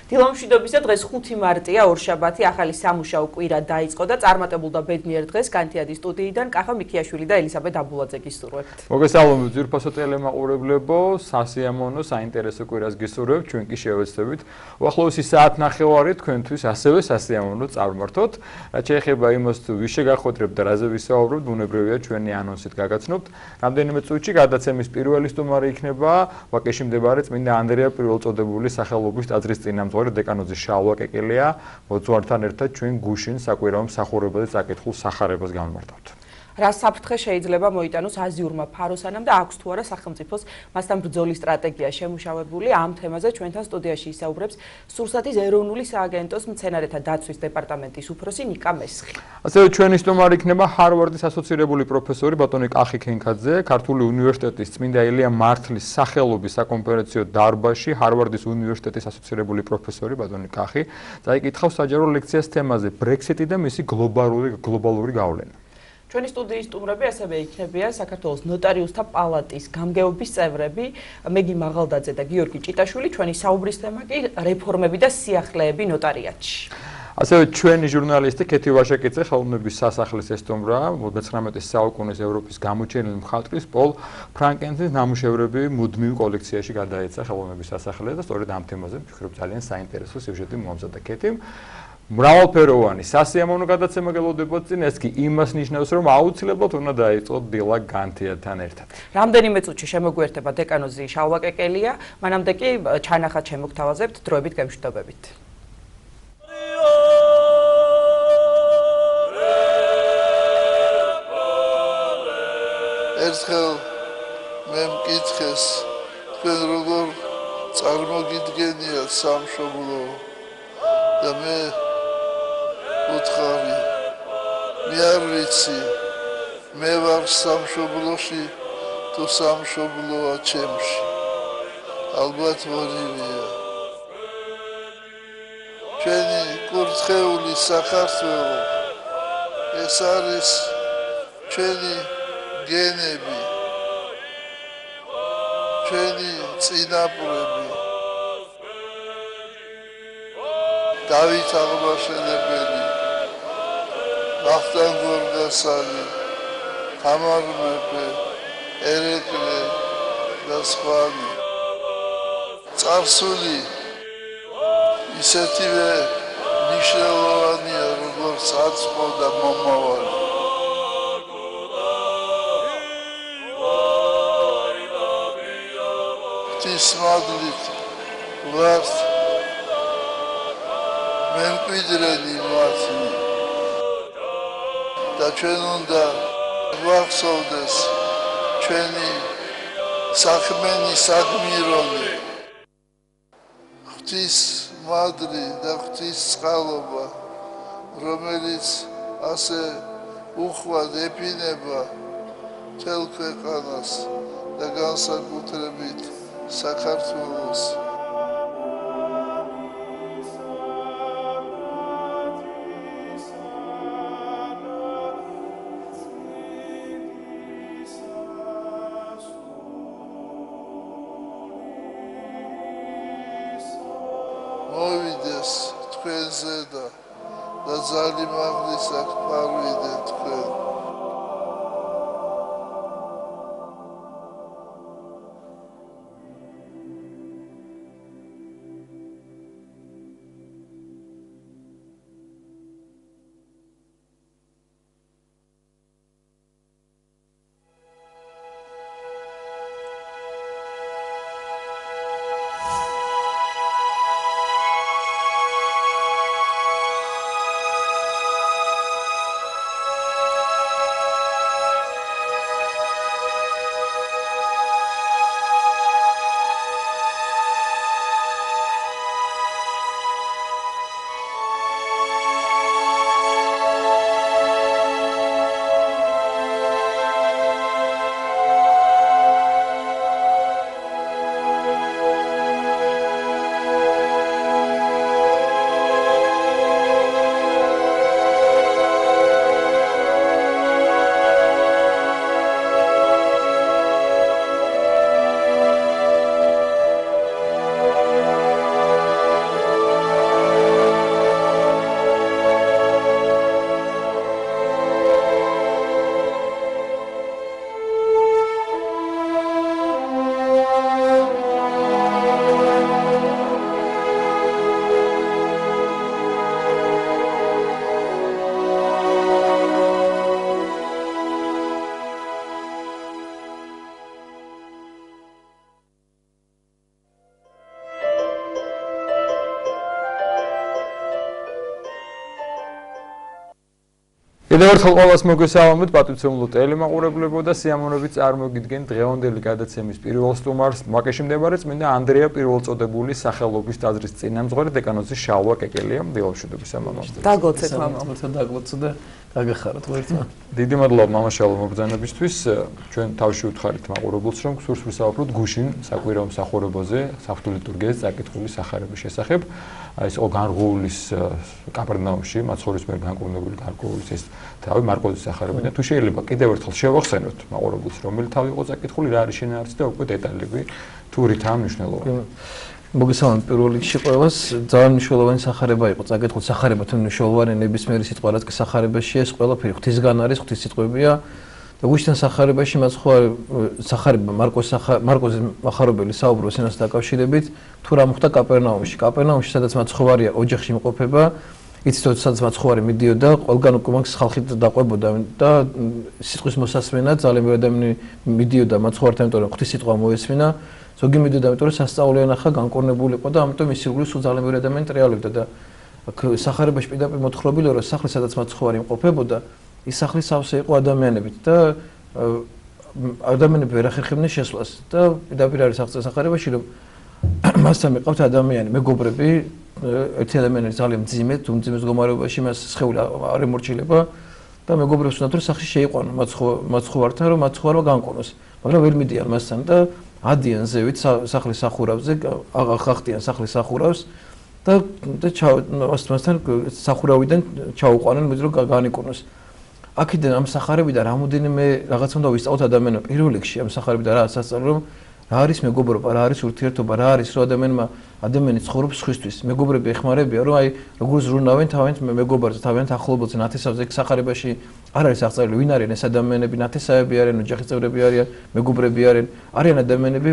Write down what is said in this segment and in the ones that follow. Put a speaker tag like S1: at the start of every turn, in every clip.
S1: დილამშვიდობისა დღეს 5 მარტია ორშაბათი ახალი სამუშაო კვირა დაიწყო და წარმატებულ და ბედნიერ დღეს განთიადი სტუდიიდან კახა მიქიაშვილი და ელისაბედ აბულაძე გისურვებთ.
S2: მოგესალმებით ძვირფასო ტელემაყურებლებო, სასიამოვნო, საინტერესო კვირას გისურვებთ, ჩვენ კი შევეცდებით. უახლოესი საათნახევარი თქვენთვის ასევე სასიამოვნო წარმართოთ. რაც შეეხება იმას თუ ვის შეგახოთრებთ და რაზე ვისაუბრებთ, ბუნებრივია ჩვენი ანონსით გაგაცნობთ. რამდენიმე წუთში გადაცემის პირველი სტუმარი იქნება ვაკეში მდებარე წმინდა ანდრია პირველწოდებული სახელობის ტაძრის წინამძღვარი დეკანოზის შალვა კეკელია, მოძღვართან ერთად ჩვენ გუშინ საკვირაო მსახურებაზე წაკითხულ სახარებას განმარტავთ.
S1: რა საფრთხე შეიძლება მოიტანოს აზიურმა ფაროსანამ და აქვს თუ არა სახელმწიფოს მასთან ბრძოლის სტრატეგია შემუშავებული? ამ თემაზე ჩვენთან სტუდიაში ისაუბრებს სურსათის ეროვნული სააგენტოს მცენარეთა დაცვის დეპარტამენტის უფროსი ნიკა მესხი.
S2: ასევე ჩვენი სტუმარი იქნება ჰარვარდის ასოცირებული პროფესორი ბატონი კახი ქენქაძე, ქართული უნივერსიტეტის წმინდა ელია მართლის სახელობის საკონფერენციო დარბაზში ჰარვარდის უნივერსიტეტის ასოცირებული პროფესორი ბატონი კახი წაიკითხავს საჯარო ლექციას თემაზე ბრექსიტი და მისი გლობალური გავლენა.
S1: ჩვენი სტუდიის სტუმრები ასევე იქნებიან საქართველოს ნოტარიუსთა პალატის გამგეობის წევრები მეგი მაღალდაძე და გიორგი ჭიტაშვილი. ჩვენი საუბრის თემა კი რეფორმები და სიახლეები ნოტარიატში.
S2: ასევე ჩვენი ჟურნალისტი ქეთი ვაშაკიძე ხელოვნების სასახლის ესტუმრა 19 საუკუნის ევროპის გამოჩენილი მხატვრის პოლ ფრანკენზის ნამუშევრები მუდმივ კოლექციაში გადაეცა ხელოვნების სასახლეზე და სწორედ ამ თემაზე ვფიქრობ ძალიან საინტერესო სიუჟეტი მოამზადა ქეთიმ. მრავალფეროვანი სასიამოვნო გადაცემა გელოდებათ წინ, ეს კი იმას ნიშნავს, რომ აუცილებლად უნდა დაიწყოთ დილა განთიადთან ერთად.
S1: რამდენიმე წუთში შემოგვიერთება დეკანოზი შალვა კეკელია, მანამდე კი ჩანახად შემოგთავაზებთ დროებით გემშვიდობებით.
S3: ერთხელ მე მკითხეს, თქვენ როგორ წარმოგიდგენიათ სამშობლო და მე უთხარი, მე არ ვიცი, მე ვარ სამშობლოში თუ სამშობლოა ჩემში, ალბათ ორივეა. ჩვენი კურთხეული საქართველო, ეს არის ჩვენი გენები, ჩვენი წინაპრები, დავით აღმაშენებელი, ვახტანგ გორგასალი, თამარ მეფე, ერეკლე და სხვანი. წარსული ისეთივე მნიშვნელოვანია, როგორც აწყო და მომავალი. ღვთის მადლით ვართ მემკვიდრენი მათი და ჩვენ უნდა ვახსოვდეს ჩვენი საქმენი საგმირონი. ღვთის მადლი და ღვთის წყალობა, რომელიც ასე უხვად ეფინება მთელ ქვეყანას და განსაკუთრებით საქართველოს. მოვიდეს თქვენზე და ძალიმაღლისა გფარვიდეთ თქვენ.
S2: კიდევ ერთხელ ყველას მოგესალმებით, პატივცემულო ტელემაყურებლებო და სიამოვნებით წარმოგიდგენთ დღევანდელი გადაცემის პირველ სტუმარს, ვაკეში მდებარე წმინდა ანდრია პირველწოდებული სახელობის ტაძრის წინამძღვარი დეკანოზი შალვა კეკელია. დილამშვიდობის მამა.
S1: დაგლოცეთ მამა.
S4: დაგლოცე და გაგეხაროთ ერთმა.
S2: დიდი მადლობა მამა შალვა მობრძანებისთვის. ჩვენ თავში ვთხარით მაყურებელს, რომ გსურს ვისაუბროთ გუშინ საკვირაო მსახურებაზე, საღვთო ლიტურგიის წაკითხული სახარების შესახებ. ეს განრღოულის კაპერნაუმში, მაცხოვრის მიერ განკურნებული განრღოულის ეს თავი მარკოზის სახარებიდან. თუ შეიძლება კიდევ ერთხელ შევახსენოთ მაყურებელს, რომელი თავი იყო წაკითხული, რა არის შინაარსი და უკვე დეტალები თუ რითაა მნიშვნელოვანი.
S4: მოგესალმებით პირველ რიგში ყველას, ძალიან მნიშვნელოვანი სახარება იყო წაკითხული სახარება თუ მნიშვნელოვანი ნებისმიერი სიტყვა რაც კი სახარებაში ეს ყველაფერი ღვთისგან არის, ღვთის სიტყვებია. და გუშინ სახარებაში სახარება მარკოზის მახარებელი საუბრობს ენას დაკავშირებით თუ რა მოხდა კაპერნაუმში. კაპერნაუმში სადაც მაცხოვარია ოჯახში იმყოფება, იცით რომ სადაც მაცხოვარი მიდიოდა, ყველგან უკვე მაგ ხალხი დაყვებოდა და სიტყვის მოსასმენად ძალიან ბევრი ადამიანი მიდიოდა მაცხოვართან, იმიტომ რომ ღვთის სიტყვა მოესმინა. ზოგი მიდიოდა, იმიტომ რომ სასწაული ენახა განკურნებული იყო და ამიტომ ის ირგვლივ სულ ძალიან ბევრი ადამიანი ტრიალებდა და სახარებაში პირდაპირ მოთხრობილია რომ სახლი სადაც მაცხოვარი იმყოფებოდა ის სახლი სავსე იყო ადამიანებით და ადამიანები ვერ ახერხებდნენ შესვლას და პირდაპირ არის აღწერა სახარებაში რომ მასთან მეყავთ ადამიანი მეგობრები ერთი ადამიანი ძალიან მძიმე თუ მძიმეს მდგომარეობაში მას სხეული არ ემორჩილება და მეგობრებს უნდათ რომ სახლში შეიყვანონ მაცხოვართან რომ მაცხოვარმა განკურნოს მაგრამ ვერ მიდიან მასთან და ადიან ზევით სახლის სახურავზე აღახტიან სახლის სახურავს და მასთან სახურავიდან ჩაუყვანენ მით რომ განიკურნოს აქედან ამ სახარებიდან რამოდენიმე რაღაც უნდა ვისწავლოთ ადამიანმა პირველ რიგში ამ სახარებიდან რა სასწავლო რომ რა არის მეგობრობა, რა არის ურთიერთობა, რა არის რომ ადამიანი ცხოვრობს სხვისთვის. მეგობრები ეხმარებიან რომ აი როგორ ზრუნავენ თავიანთ მეგობარზე, თავიანთ ახლობელზე, ნათესავზე ეგ სახარებაში არ არის აღწერილი ვინ არიან ეს ადამიანები, ნათესავები არიან, ოჯახის წევრები არიან, მეგობრები არიან ადამიანები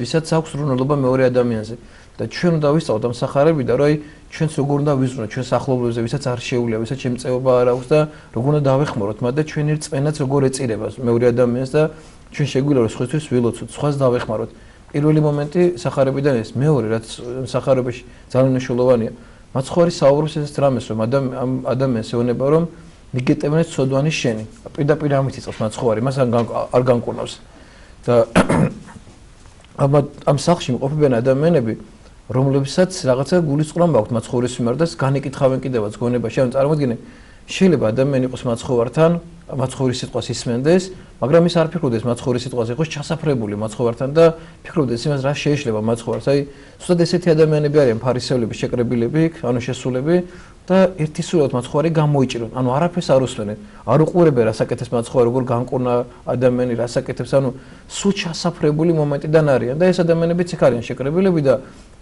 S4: ვისაც აქვს ზრუნველობა მეორე ადამიანზე. და ჩვენ უნდა ვისწავლოთ ამ სახარებიდან რომ აი ჩვენს როგორ უნდა ვიზრუნოთ ჩვენს ახლობლებზე ვისაც არ შეუძლია ვისაც შემწეობა არ აქვს და როგორ უნდა დავეხმაროთ მათ და ჩვენი რწმენაც როგორ ეწირება მეორე ადამიანს და ჩვენ შეგვიძლია რომ სხვისთვის ვილოცოთ სხვას დავეხმაროთ პირველი მომენტი სახარებიდან ეს მეორე რაც სახარებაში ძალიან მნიშვნელოვანია მაცხოვარი საუბრობს ეს რამეს რომ ამ ადამიანს ეუბნება რომ მიგეტევნე ცოდვანი შენი პირდაპირ ამით იწყებს მაცხოვარი მას არ განკურნავს და ამ სახლში იმყოფებიან ადამიანები რომლებსაც რაღაცა გულისწყრომა აქვთ მაცხოვრის მიმართ და განეკითხავენ კიდევაც გონებაში ან წარმოიდგინე შეიძლება ადამიანი იყოს მაცხოვართან მაცხოვრის სიტყვას ისმენდეს მაგრამ ის არ ფიქრობდეს მაცხოვრის სიტყვაზე იყოს ჩასაფრებული მაცხოვართან და ფიქრობდეს იმას რა შეეშლება მაცხოვარს აი ზუსტად ესეთი ადამიანები არიან ფარისევლები შეკრებილები ანუ შესულები და ერთი სულად მაცხოვარი გამოიჭირონ ანუ არაფერს არ უსმენენ არ უყურებენ რასაკეთებს მაცხოვარი როგორ განკურნა ადამიანი რასაკეთებს ანუ სულ ჩასაფრებული მომენტიდან არიან და ეს ადამიანებიც იქ არიან შეკრებილები და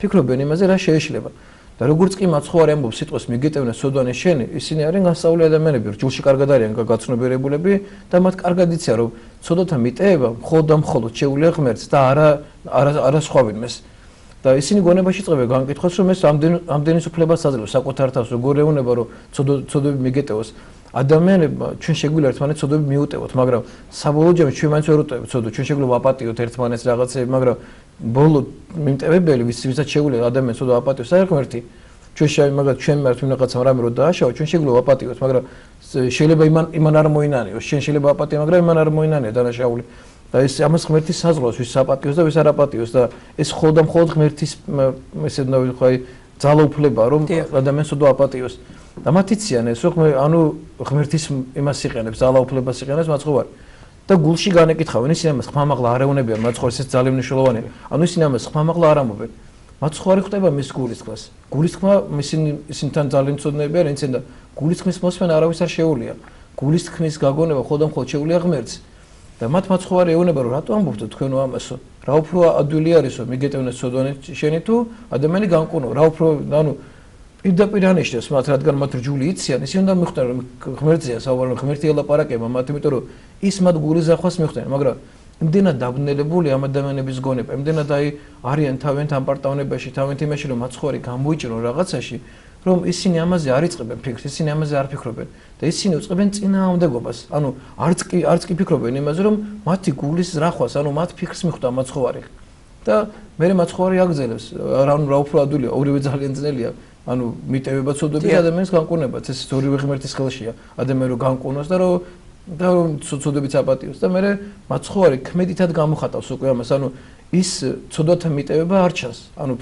S4: ფიქრობენ იმაზე რა შეეშლება და როგორც კი მაცხოვარი ამბობს სიტყვას მიგეტევნე სოდვანი შენი ისინი არიან განსწავლული ადამიანები რჯულში კარგად არიან გაცნობიერებულები და მათ კარგად იციან რომ ცოდვათა მიტევა მხოლოდ და მხოლოდ შეუძლია ღმერთს და არა სხვა ვინმეს და ისინი გონებაში წყვებენ განკითხვას რომ ეს ამდენის უფლებას აძლევს საკუთარ თავს როგორ ეუბნება რომ ცოდვები მიგეტევოს ადამიანებმა ჩვენ შეგვიძლია ერთმანეთს ცოდვები მიუტევოთ მაგრამ საბოლოო ჯამში ჩვენ მაინც ვერ უტევებთ ცოდვა ჩვენ შეგვიძლია ვაპატიოთ ერთმანეთს რაღაცები მაგრამ ბოლო მიმტევებელი ვისაც შეგვიძლია ადამიანს ცოდვა აპატიოს არ ღმერთი ჩვენ მაგათ ჩვენ მართ ვინაღაცამ რამე რო დააშავა ჩვენ შეგვიძლია ვაპატიოთ მაგრამ შეიძლება იმან არ მოინანიოს შენ შეიძლება აპატია მაგრამ იმან არ მოინანია დანაშაული და ეს ამას ღმერთი საზღვრავს ვის აპატიოს და ვის არ აპატიოს და ეს მხოლოდ ღმერთის ესე უნდა ვთქვი ძალაუფლება რომ ადამიანს ცოდვა აპატიოს და მათ იციან ეს რომ ანუ ღმერთის იმას იყენებს ძალაუფლებას იყენებს მაცხოვარი და გულში განეკითხავენ ისინი ამას ხმამაღლა არ ეუნებიან მაცხოვარს ეს ძალიან მნიშვნელოვანია ანუ ისინი ამას ხმამაღლა არ ამბობენ მაცხოვარი ხვდება მის გულისხმას გულისხმა ისინთან ძალიან ცოდნები არიან ისინი და გულისხმის მოსმენა არავის არ შეუძლია გულისხმის გაგონება მხოლოდ შეუძლია ღმერთს და მათ მაცხოვარი ეუბნება რომ რატო ამბობთ თქვენო ამასო რა უფრო ადვილი არისო მიგეტევნე ცოდვანი შენი თუ ადამიანი განკურნო რა უფრო ანუ პირდაპირ ანიშნებს მათ რადგან მათ რჯული იციან ისინი უნდა მიხვდნენ რომ ღმერთზეა საუბარი ღმერთი ელაპარაკება მათ იმიტომ რომ ის მათ გულის ზახვას მიხვდნენ მაგრამ იმდენად დაბნელებული ამ ადამიანების გონება იმდენად აი არიან თავიანთ ამპარტავნებაში თავიანთ იმაში რომ მაცხოვარი გამოიჭრონ რაღაცაში რომ ისინი ამაზე არ იწყებენ ფიქრს ისინი ამაზე არ ფიქრობენ და ისინი უწყებენ წინააღმდეგობას ანუ არც კი ფიქრობენ იმაზე რომ მათი გულის ზრახვას ანუ მათ ფიქრს მიხვდა მაცხოვარი და მე მაცხოვარი აგზელებს რა უფრო ადვილია ორივე ძალიან ძნელია ანუ მიტევება ცოდვების ადამიანის განკურნებაც ეს ორივე ღმერთის ხელშია ადამიანი რომ განკურნოს და რომ ცოდვებით აპატიოს და მე მაცხოვარი ქმედითად გამოხატავს უკვე ამას ანუ ის ცოდვათა მიტევება არ ჩანს ანუ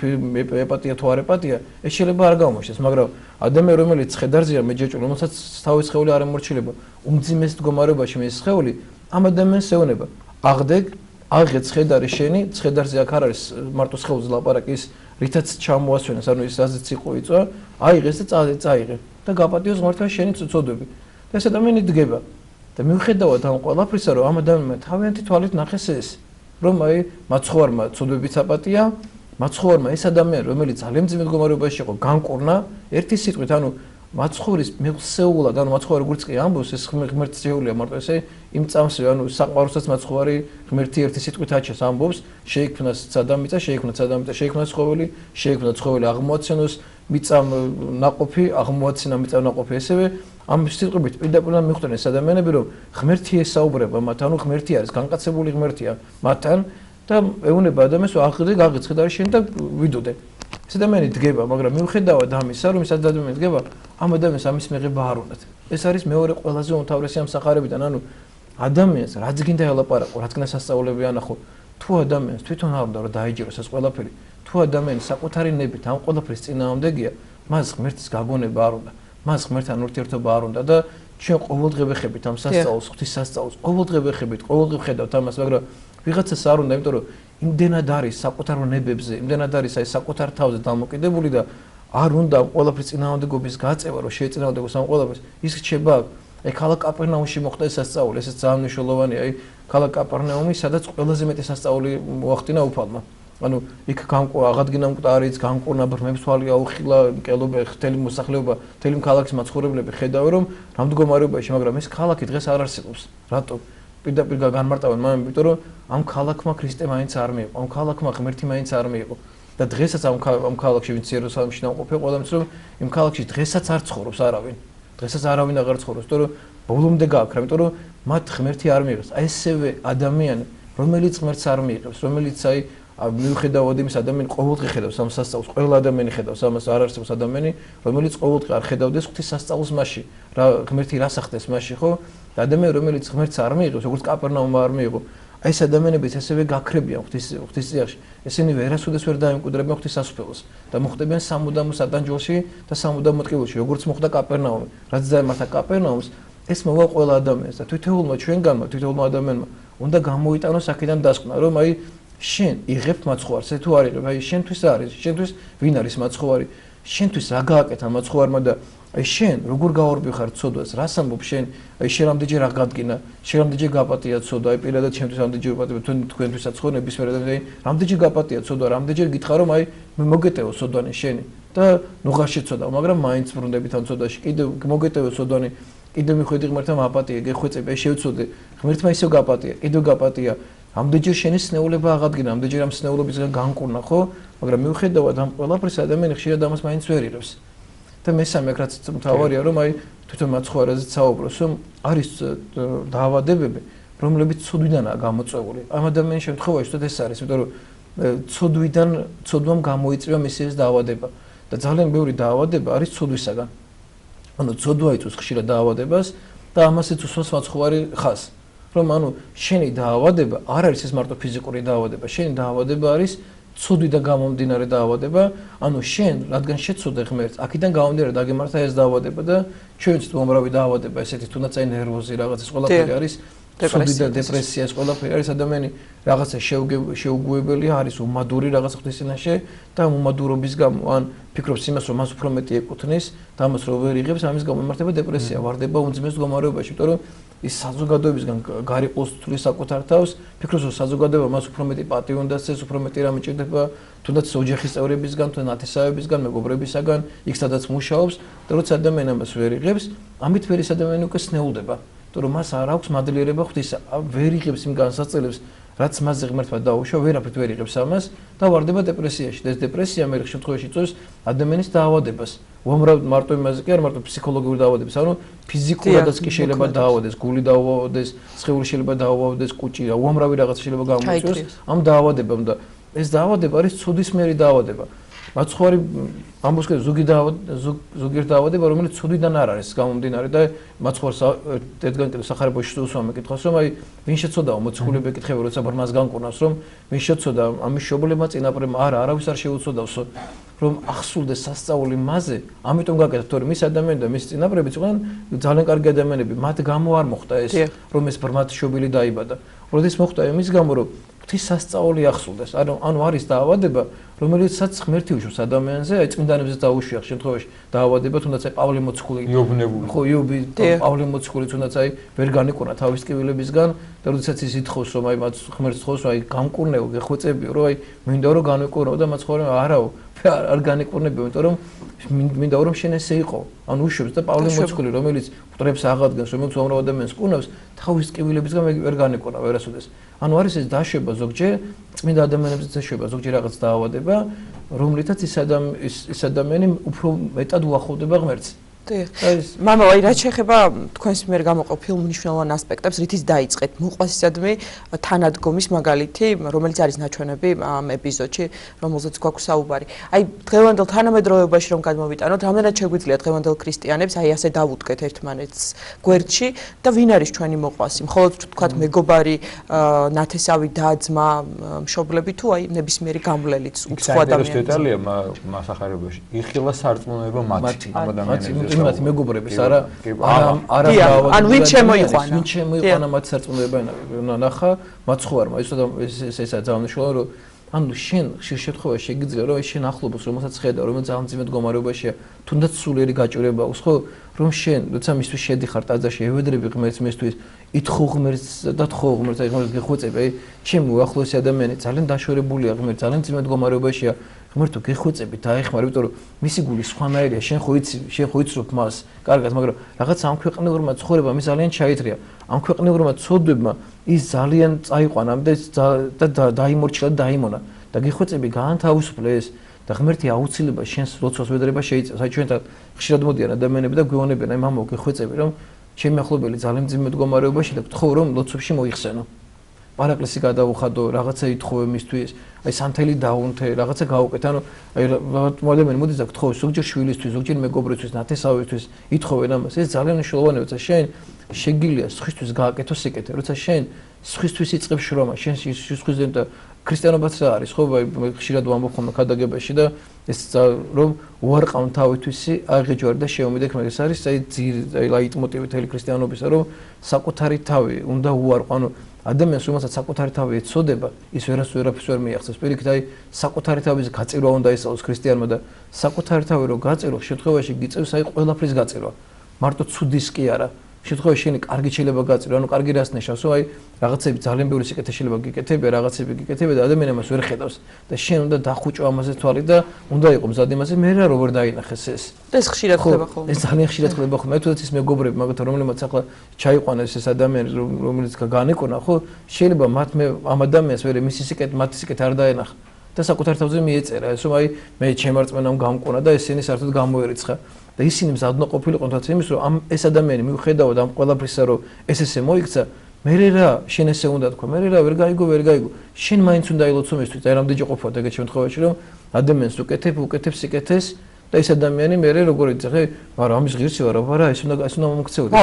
S4: ეპატია თუ არ ეპატია ეს შეიძლება არ გამოჩნდეს მაგრამ ადამიანი რომელიც ცხედარზეა მეჯაჭვული რომელსაც თავის სხეული არ ემორჩილება უმძიმეს მდგომარეობაში მე სხეული ამ ადამიანს ეუბნება აღდე ცხედარი შენი ცხედარზე აქ არ არის მარტო სხეულზე ლაპარაკი ის რითაც ჩამოასვენეს ანუ ის აზრიც იყო იწვა აიღეს და წაიღე და გაპატიოს ღმერთმა შენი ცოდვები და ეს ადამიანი დგება და მიუხედავად ამ ყველაფრისა რომ ამ ადამიანმა თავიანთი თვალით ნახეს ეს რომ აი მაცხოვარმა ცოდვებიც აპატია მაცხოვარმა ეს ადამიანი რომელიც ძალიან მძიმე მდგომარეობაში იყო განკურნა ერთი სიტყვით ანუ მაცხოვრის მეხსეულად ანუ მაცხოვარი როგორც კი ამბობს ეს ღმერთის შეეულია მარტო ესე იმ წამსვე ანუ საყვაროსაც მაცხოვარი ღმერთი ერთი სიტყვით აჩას ამბობს შეიქმნა სადამიწა შეიქმნა ცხოველი აღმოაცენოს მიწამ ნაყოფი აღმოაცენა მიწამ ნაყოფი ესევე ამ სიტყვებით პირდაპირ მიხვდნენ ეს ადამიანები რომ ღმერთი ესაუბრება მათ ანუ ღმერთი არის განკაცებული ღმერთია მათთან და ეუბნება ადამიანს აღიცხე და შენ და ვიდოდე ეს ადამიანი დგება მაგრამ მიუხედავად ამისა რომ ეს ადამიანი დგება ამ ადამიანს ამის მეღება არ უნდათ ეს არის მეორე ყველაზე უმთავრესი ამ სახარებიდან ანუ ადამიანს რაც გინდა ელაპარაკო რაც გინდა სასწაულები ანახო თუ ადამიანს თვითონ არ უნდა რომ დაეჯეროს ეს ყველაფერი თუ ადამიანი საკუთარი ნებით ამ ყველაფრის წინააღმდეგია მას ღმერთის გაგონება არ უნდა მას ღმერთთან ურთიერთობა არ უნდა და ჩვენ ყოველდღე ვეხებით ამ სასწაულს ღვთის სასწაულს ყოველდღე ვეხებით ყოველდღე ვხედავთ ამას მაგრამ ვიღაცას არ უნდა იმიტომ რომ იმდენად არის საკუთარ ნებებზე იმდენად არის აი საკუთარ თავზე დამოკიდებული და არ უნდა ყველაფრის წინააღმდეგობის გაწევა რომ შეეწინააღმდეგოს ამ ყველაფერს ის რჩება აი ქალაქ კაპერნაუმში მოხდა ეს სასწაული ესეც ძალიან მნიშვნელოვანია აი ქალაქ კაპერნაუმი სადაც ყველაზე მეტი სასწაული მოახდინა უფალმა ანუ იქ აღადგინა მკვდარიც განკურნა ბრმებს თვალი აუხილა მკელობა ხთელი მოსახლეობა თელი ქალაქის მაცხოვრებლები ხედავენ რომ რამ მდგომარეობაში მაგრამ ეს ქალაქი დღეს არ არსებობს რატო პირდაპირ განმარტავენ მაგრამ იმიტომ რომ ამ ქალაქმა ქრისტე მაინც არ მიიღო ამ ქალაქმა ღმერთი მაინც არ მიიღო და დღესაც ამ ქალაქში ვინც იერუსალიმში ნამყოფია ყველამის რომ იმ ქალაქში დღესაც არ ცხოვრობს არავინ დღესაც არავინ აღარ ცხოვრობს იმიტომ რომ ბოლომდე გააქრა იმიტომ რომ მათ ღმერთი არ მიიღეს აი ესევე ადამიანი რომელიც ღმერთს არ მიიღებს რომელიც აი მიუხედავად იმის ადამიანი ყოველდღე ხედავს ამ სასწაულს ყველა ადამიანი ხედავს ამას არ არსებობს ადამიანი რომელიც ყოველდღე არ ხედავდეს ღვთის სასწაულს მასში რა ღმერთი რას ახდენს მასში ხო და ადამიანი რომელიც ღმერთს არ მიიღებს როგორც კაპერნაუმმა არ მიიღო აი ეს ადამიანებიც ესევე გაქრებიან ღვთის წინაშე ესენი ვერასოდეს ვერ დაემკვიდრებიან ღვთის სასუფეველს და მოხდებიან სამუდამო სატანჯველში და სამუდამო ტკივილში როგორც მოხდა კაპერნაუმი რაც დაემართა კაპერნაუმს ეს მოვა ყველა ადამიანს და თითოეულმა ჩვენგანმა თითოეულმა ადამიანმა უნდა გამოიტანოს აქედან დასკვნა რომ აი შენ იღებ მაცხოვარს თუ არ იღებ აი შენთვის არის შენთვის ვინ არის მაცხოვარი შენთვის რა გააკეთა მაცხოვარმა და აი შენ როგორ გავარბი ხარ ცოდვას რას ამბობ შენ აი შენ რამდენჯერ რა გადგინა შენ რამდენჯერ გაპატია ცოდვა აი პირადად შენთვის რამდენჯერ ვაპატიებ თქვენთვისაც ხო ნებისმიერ ადამიანს რამდენჯერ გაპატია ცოდვა რამდენჯერ გითხრა რომ აი მე მოგეტევო ცოდვანი შენი და ნუ ღარ შეცოდავ მაგრამ მაინც ბრუნდებით ამ ცოდვაში კიდე მოგეტევო ცოდვანი კიდე მიხვედი ღმერთთან აპატია გეხვეწები აი შევცოდე ღმერთმა ისევ გაპატია კიდე გაპატია ამდენჯერ შენი სნეულება აღადგინა ამდენჯერ ამ სნეულობისგან განკურნა ხო მაგრამ მიუხედავად ამ ყველაფრის ადამიანი ხშირად ამას მაინც ვერ იღებს და მესამე რაც მთავარია რომ აი თვითონ მაცხოვარაზეც საუბრობს რომ არის დაავადებები რომლებიც ცოდვიდანაა გამოწვეული ამ ადამიანის შემთხვევაში თოთ ეს არის იმიტომ რომ ცოდვამ გამოიწვია მისი ეს დაავადება და ძალიან ბევრი დაავადება არის ცოდვისაგან ანუ ცოდვა იწვევს ხშირად დაავადებას და ამასაც უსვამს მაცხოვარი ხაზს რომ ანუ შენი დაავადება არ არის ეს მარტო ფიზიკური დაავადება შენი დაავადება არის ცოდვიდან გამომდინარე დაავადება ანუ შენ რადგან შეცოდე ღმერთს აქედან გამომდინარე დაგემართა ეს დაავადება და ჩვენც უამრავი დაავადება ესეთი თუნდაც აი ნერვოზი რაღაც ეს ყველაფერი არის ცოდვიდან დეპრესია ეს ყველაფერი არის ადამიანი რაღაცა შეუგუებელი არის უმადური რაღაც ღვთის წინაშე და უმადურობის გამო ან ფიქრობს იმას რომ მას უფრო მეტი ეკუთვნის და ამას რო ვერ იღებს ამის გამო იმართება დეპრესია ვარდება უმძიმეს მდგომარეობაში იმიტომ რომ ის საზოგადოებისგან გარიყოს თulis საკუთარ თავს ფიქრობს რომ საზოგადოება მას უფრო მეტი პატივი უნდა წეს უფრო მეტი რამე ჭირდება თუნდაც ოჯახის წევრებისგან თუ ნათესავებისგან მეგობრებისგან იქ სადაც მუშაობს და როცა ადამიანი ამას ვერ იღებს ამით ვერ ის ადამიანი უკვე სნეულდება რომ მას არ აქვს მადლიერება ღვთისა ვერ იღებს იმ განსაცდელებს რაც მასზე ღმერთმა დაუშვა ვერაფრით ვერ იღებს ამას და ვარდება დეპრესიაში და ეს დეპრესია მე შემთხვევაში წევს ადამიანის დაავადებას უამრავ მარტო იმაზე კი არ მარტო ფსიქოლოგიური დაავადებას ანუ ფიზიკურადაც კი შეიძლება დაავადეს გული დაავადეს სხეული შეიძლება დაავადეს კუჭი უამრავი რაღაც შეიძლება გამოიწვიოს ამ დაავადებამ და ეს დაავადება არის ცუდისმიერი დაავადება. მაცხოვარი ამბობს, ზოგიერთ დაავადება, რომელიც ცუდიდან არ არის გამომდინარე და მაცხოვარს ერთგან სახარებაში უსვამ მეკითხავს, რომ აი ვინ შეცოდაო მოციქულები ეკითხება, როცა მას განკურნავს, რომ ვინ შეცოდა ამის მშობლებმა წინაპრებმა არავის არ შეუცოდავსო, რომ ახსულდეს სასწაული მასზე, ამიტომ გაკეთეთ, თორემ ის ადამიანი და მის წინაპრებიც იყვნენ ძალიან კარგი ადამიანები, მათ გამო არ მოხდა ეს, რომ ეს ბრმად შობილი დაიბადა. როდის მოხდა იმის გამო, რომ ღვთის სასწაული ახსულდეს. ანუ არის დაავადება, რომელიცაც ღმერთი უშვებს ადამიანზე, აი წმინდანებზეც დაუშვია შემთხვევაში დაავადება, თუნდაც აი პავლე მოციქული. ხო, იობი პავლე მოციქული თუნდაც აი ვერ განიკურნა თავის ტკივილებისგან და როდესაც ის ითხოვს, რომ აი მათ ღმერთს ხოვს, აი გამკურნეო, გეხვეწებიო, რომ აი მინდა რომ განეკურნო და მათ ხოვენ არაო, არ განეკურნებიო, იმიტომ რომ მინდა რომ შენ ესე იყო. ანუ უშვებს და პავლე მოციქული, რომელიც მტრებს აღადგენს, რომელიც უამრავ ადამიანს კურნავს, თავის ტკივილებისგან ვერ განეკურნა ვერასოდეს. ანუ არის ეს დაშვება ზოგჯერ წმინდა ადამიანებზე დაშვება ზოგჯერ რაღაც დაავადება, რომლითაც ის ადამიანი უფრო მეტად უახლოვდება ღმერთს.
S1: მამა, აი რაც შეეხება თქვენს მიერ გამოყოფილ მნიშვნელოვან ასპექტებს, რითიც დაიწყეთ მოყვასისადმი თანადგომის მაგალითი, რომელიც არის ნაჩვენები ამ ეპიზოდში, რომელზეც გვაქვს საუბარი. აი დღევანდელ თანამედროვეობაში რომ გადმოვიტანოთ, რამდენად შეგვიძლია დღევანდელ ქრისტიანებს აი ასე დავუდგეთ ერთმანეთს გვერდში და ვინ არის ჩვენი მოყვასი? მხოლოდ თქვათ მეგობარი, ნათესავი და-ძმა, მშობლები თუ აი ნებისმიერი გამვლელიც უცხო ადამიანის.
S2: ეს დეტალია მასახარებაში. იხილა სარწმუნოება მათი ამ ადამიანების
S4: იმათ მეგობრების არა
S1: ან ვინ
S4: შემოიყვანა მათ სარწმუნოება ნახა მაცხოვარმა ესა ძალიან მნიშვნელოვანია რომ ანუ შენ ხშირ შემთხვევაში შეგიძლია რომ შენ ახლობოს რომელსაც ხედავ რომელიც ძალიან ძიმე მდგომარეობაშია თუნდაც სულიერი გაჭირება აქვს ხო რომ შენ როცა მისთვის შედიხარ ტაძარში ევედრები ღმერთს მისთვის ითხოვ ღმერთს და თხოვ ღმერთს აი ღმერთს გეხვეწები აი ჩემი უახლოესი ადამიანი ძალიან დაშორებულია ღმერთს ძალიან ძიმე მდგომარეობაშია ღმერთო გეხვეწები დაეხმარ იმიტომ რომ მისი გული სხვანაირია შენ ხო იცნობ მას კარგად მაგრამ რაღაც ამ ქვეყნიურმა ცხოვრებამ ის ძალიან ჩაითრია ამ ქვეყნიურმა ცოდვებმა ის ძალიან წაიყვანა და დაიმორჩილა და დაიმონა და გეხვეწები გაანთავისუფლე ეს და ღმერთი აუცილებლად შენს ლოცვას ვედრება შეიწევს აი ჩვენთან ხშირად მოდიან ადამიანები და გვეუბნებიან აი მამაო გეხვეწები რომ ჩემი ახლობელი ძალიან ძიმე მდგომარეობაში და გთხოვ რომ ლოცვებში მოიხსენო პარაკლისი გადაუხადო რაღაცა ითხოვე მისთვის აი სანთელი დაუნთე რაღაცა გაუკეთ ანუ აი ადამიანი მოდის და გთხოვს ზოგჯერ შვილისთვის ზოგჯერ მეგობრისთვის ნათესავისთვის ითხოვენ ამას ეს ძალიან მნიშვნელოვანია როცა შენ შეგიძლია სხვისთვის გააკეთო სიკეთე როცა შენ სხვისთვის იწყებ შრომა შენ სხვისგან და ქრისტიანობაც რა არის ხო აი ხშირად ვამბობ ხოლმე ქადაგებაში და ეს რომ უარყავ თავისთვისი აღეჯვარი და შეომიდე ხმ ეს არის აი ლაიტმოტივი თელი ქრისტიანობისა რომ საკუთარი თავი უნდა უარყო ანუ ადამიანს რომელსაც საკუთარი თავი ეცოდება ის ვერაფერს ვერ მიაღწევს პირიქით აი საკუთარი თავის გაწირვა უნდა ისწავლოს ქრისტიანმა და საკუთარი თავი რო გაწირო შემთხვევაში გიწევს აი ყველაფრის გაწირვა მარტო ცუდის კი არა შემთხვევაში შენი კარგი შეიძლება გაწირო ანუ კარგი რას ნიშნავს რომ აი რაღაცები ძალიან ბევრი სიკეთე შეიძლება გიკეთებია რაღაცები გიკეთებია და ადამიანი ამას ვერ ხედავს და შენ უნდა დახუჭო ამაზე თვალი და უნდა იყო მზად იმაზე მე რა როგორ დაინახეს
S1: ეს ხშირად ხდება ხოლმე
S4: ეს ძალიან ხშირად ხდება ხოლმე თუნდაც ის მეგობრები მაგათ რომელმაც ახლა ჩაიყვანეს ეს ადამიანი რომელიც განეკონა ხო შეიძლება მათ მე ამ ადამიანს ვერ მისი სიკეთე მათი სიკეთე არ დაენახა და საკუთარ თავზე მიეწერა ეს რომ აი მე ჩემარწმენამ გამკონა და ესენი საერთოდ გამოერიცხა და ისინი მზადნა ყოფილიყო თუნდაც იმის რომ ამ ეს ადამიანი მიუხედავად ამ ყველაფრისა რომ ესე მოიქცა მე რა შენ ესე უნდა თქვა მე რა ვერ გაიგო შენ მაინც უნდა ილოცო მისთვის აი რამდენჯერ ყოფილიყო ეგეთ შემთხვევაში რომ ადამიანს უკეთებს სიკეთეს და ეს ადამიანი მე როგორ იცახე მაგრამ ამის ღირსი ვარ არა ეს უნდა მომქცეოდეს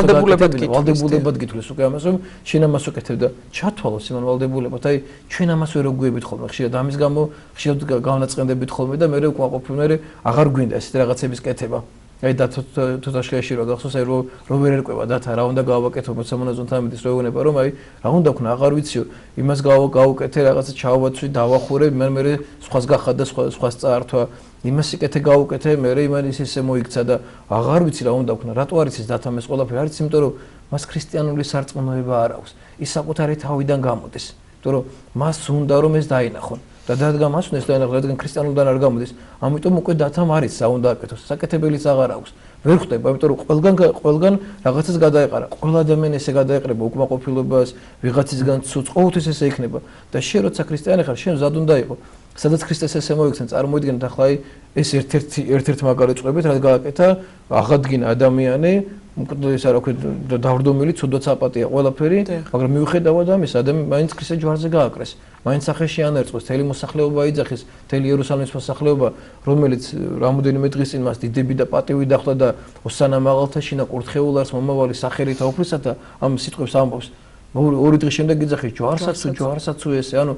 S4: ვალდებულებად გითვლის უკვე ამას რომ შენ ამას უკეთებ და ჩათვალოს იმან ვალდებულებად აი ჩვენ ამას ვერ გვიებით ხოლმე ხშირად ამის გამო ხშირად გავნაწყენდებით ხოლმე და მე უკვე ყოფილი აღარ გვინდა ეს რაღაცების კეთება აი და თუთაშხეში რო გახსოვს აი რო ვერ ერკვევა დათა რა უნდა გავაკეთო მოსამონაზონთან ამის რო ეუბნება რომ აი რა უნდა ქნა აღარ ვიციო იმას გავუკეთე რაღაცა ჩავაცვი დავახურე მე სხვას გახადა სხვას წაართვა იმას იკეთე გავუკეთე მე იმანის ესე მოიქცა და აღარ ვიცი რა უნდა ქნა რატო არის ეს დათამ ეს ყველაფერი არის იმიტომ რომ მას ქრისტიანული სარწმუნოება არ აქვს ის საკუთარი თავიდან გამოდის იმიტომ რომ მას უნდა რომ ეს დაინახონ და დადგამასუნეს და რადგან ქრისტიანულიდან არ გამოდის ამიტომ უკვე დათამ არის რა უნდა აკეთოს საკეთებელიც აღარ აქვს ვერ ხვდება იმიტომ რომ ყველგან რაღაცას გადაეყარა ყველა ადამიანი ესე გადაეყრება უკმაყოფილებას ვიღაცისგან ცუც ყოველთვის ესე იქნება და შენ როცა ქრისტიანი ხარ შენ მზად უნდა იყო სადაც ქრისტეს ესე მოიქცენ, წარმოიდგინეთ ახლა ეს ერთ-ერთ მაგალითს ვყვებით, რაც გააკეთა, აღადგინა ადამიანი, ის რა ქვია, დავრდომილი, ცუდად აპატია ყველაფერი, მაგრამ მიუხედავად ამისა, ადამიანი მაინც ქრისტეს ჯვარზე გააკრეს. მაინც სახეში ანერწყოს, თელი მოსახლეობა აიძახეს, თელი იერუსალიმის მოსახლეობა, რომელიც რამოდენიმე დღის წინ მას დიდები და პატივი დახვდა და ოსანა მაღალთაშინა კურთხეულარს მომავალი სახელით აუფლისა და ამ სიტყვებს ამბობს. ორი დღის შემდეგ იძახეს ჯვარსაც ესე, ანუ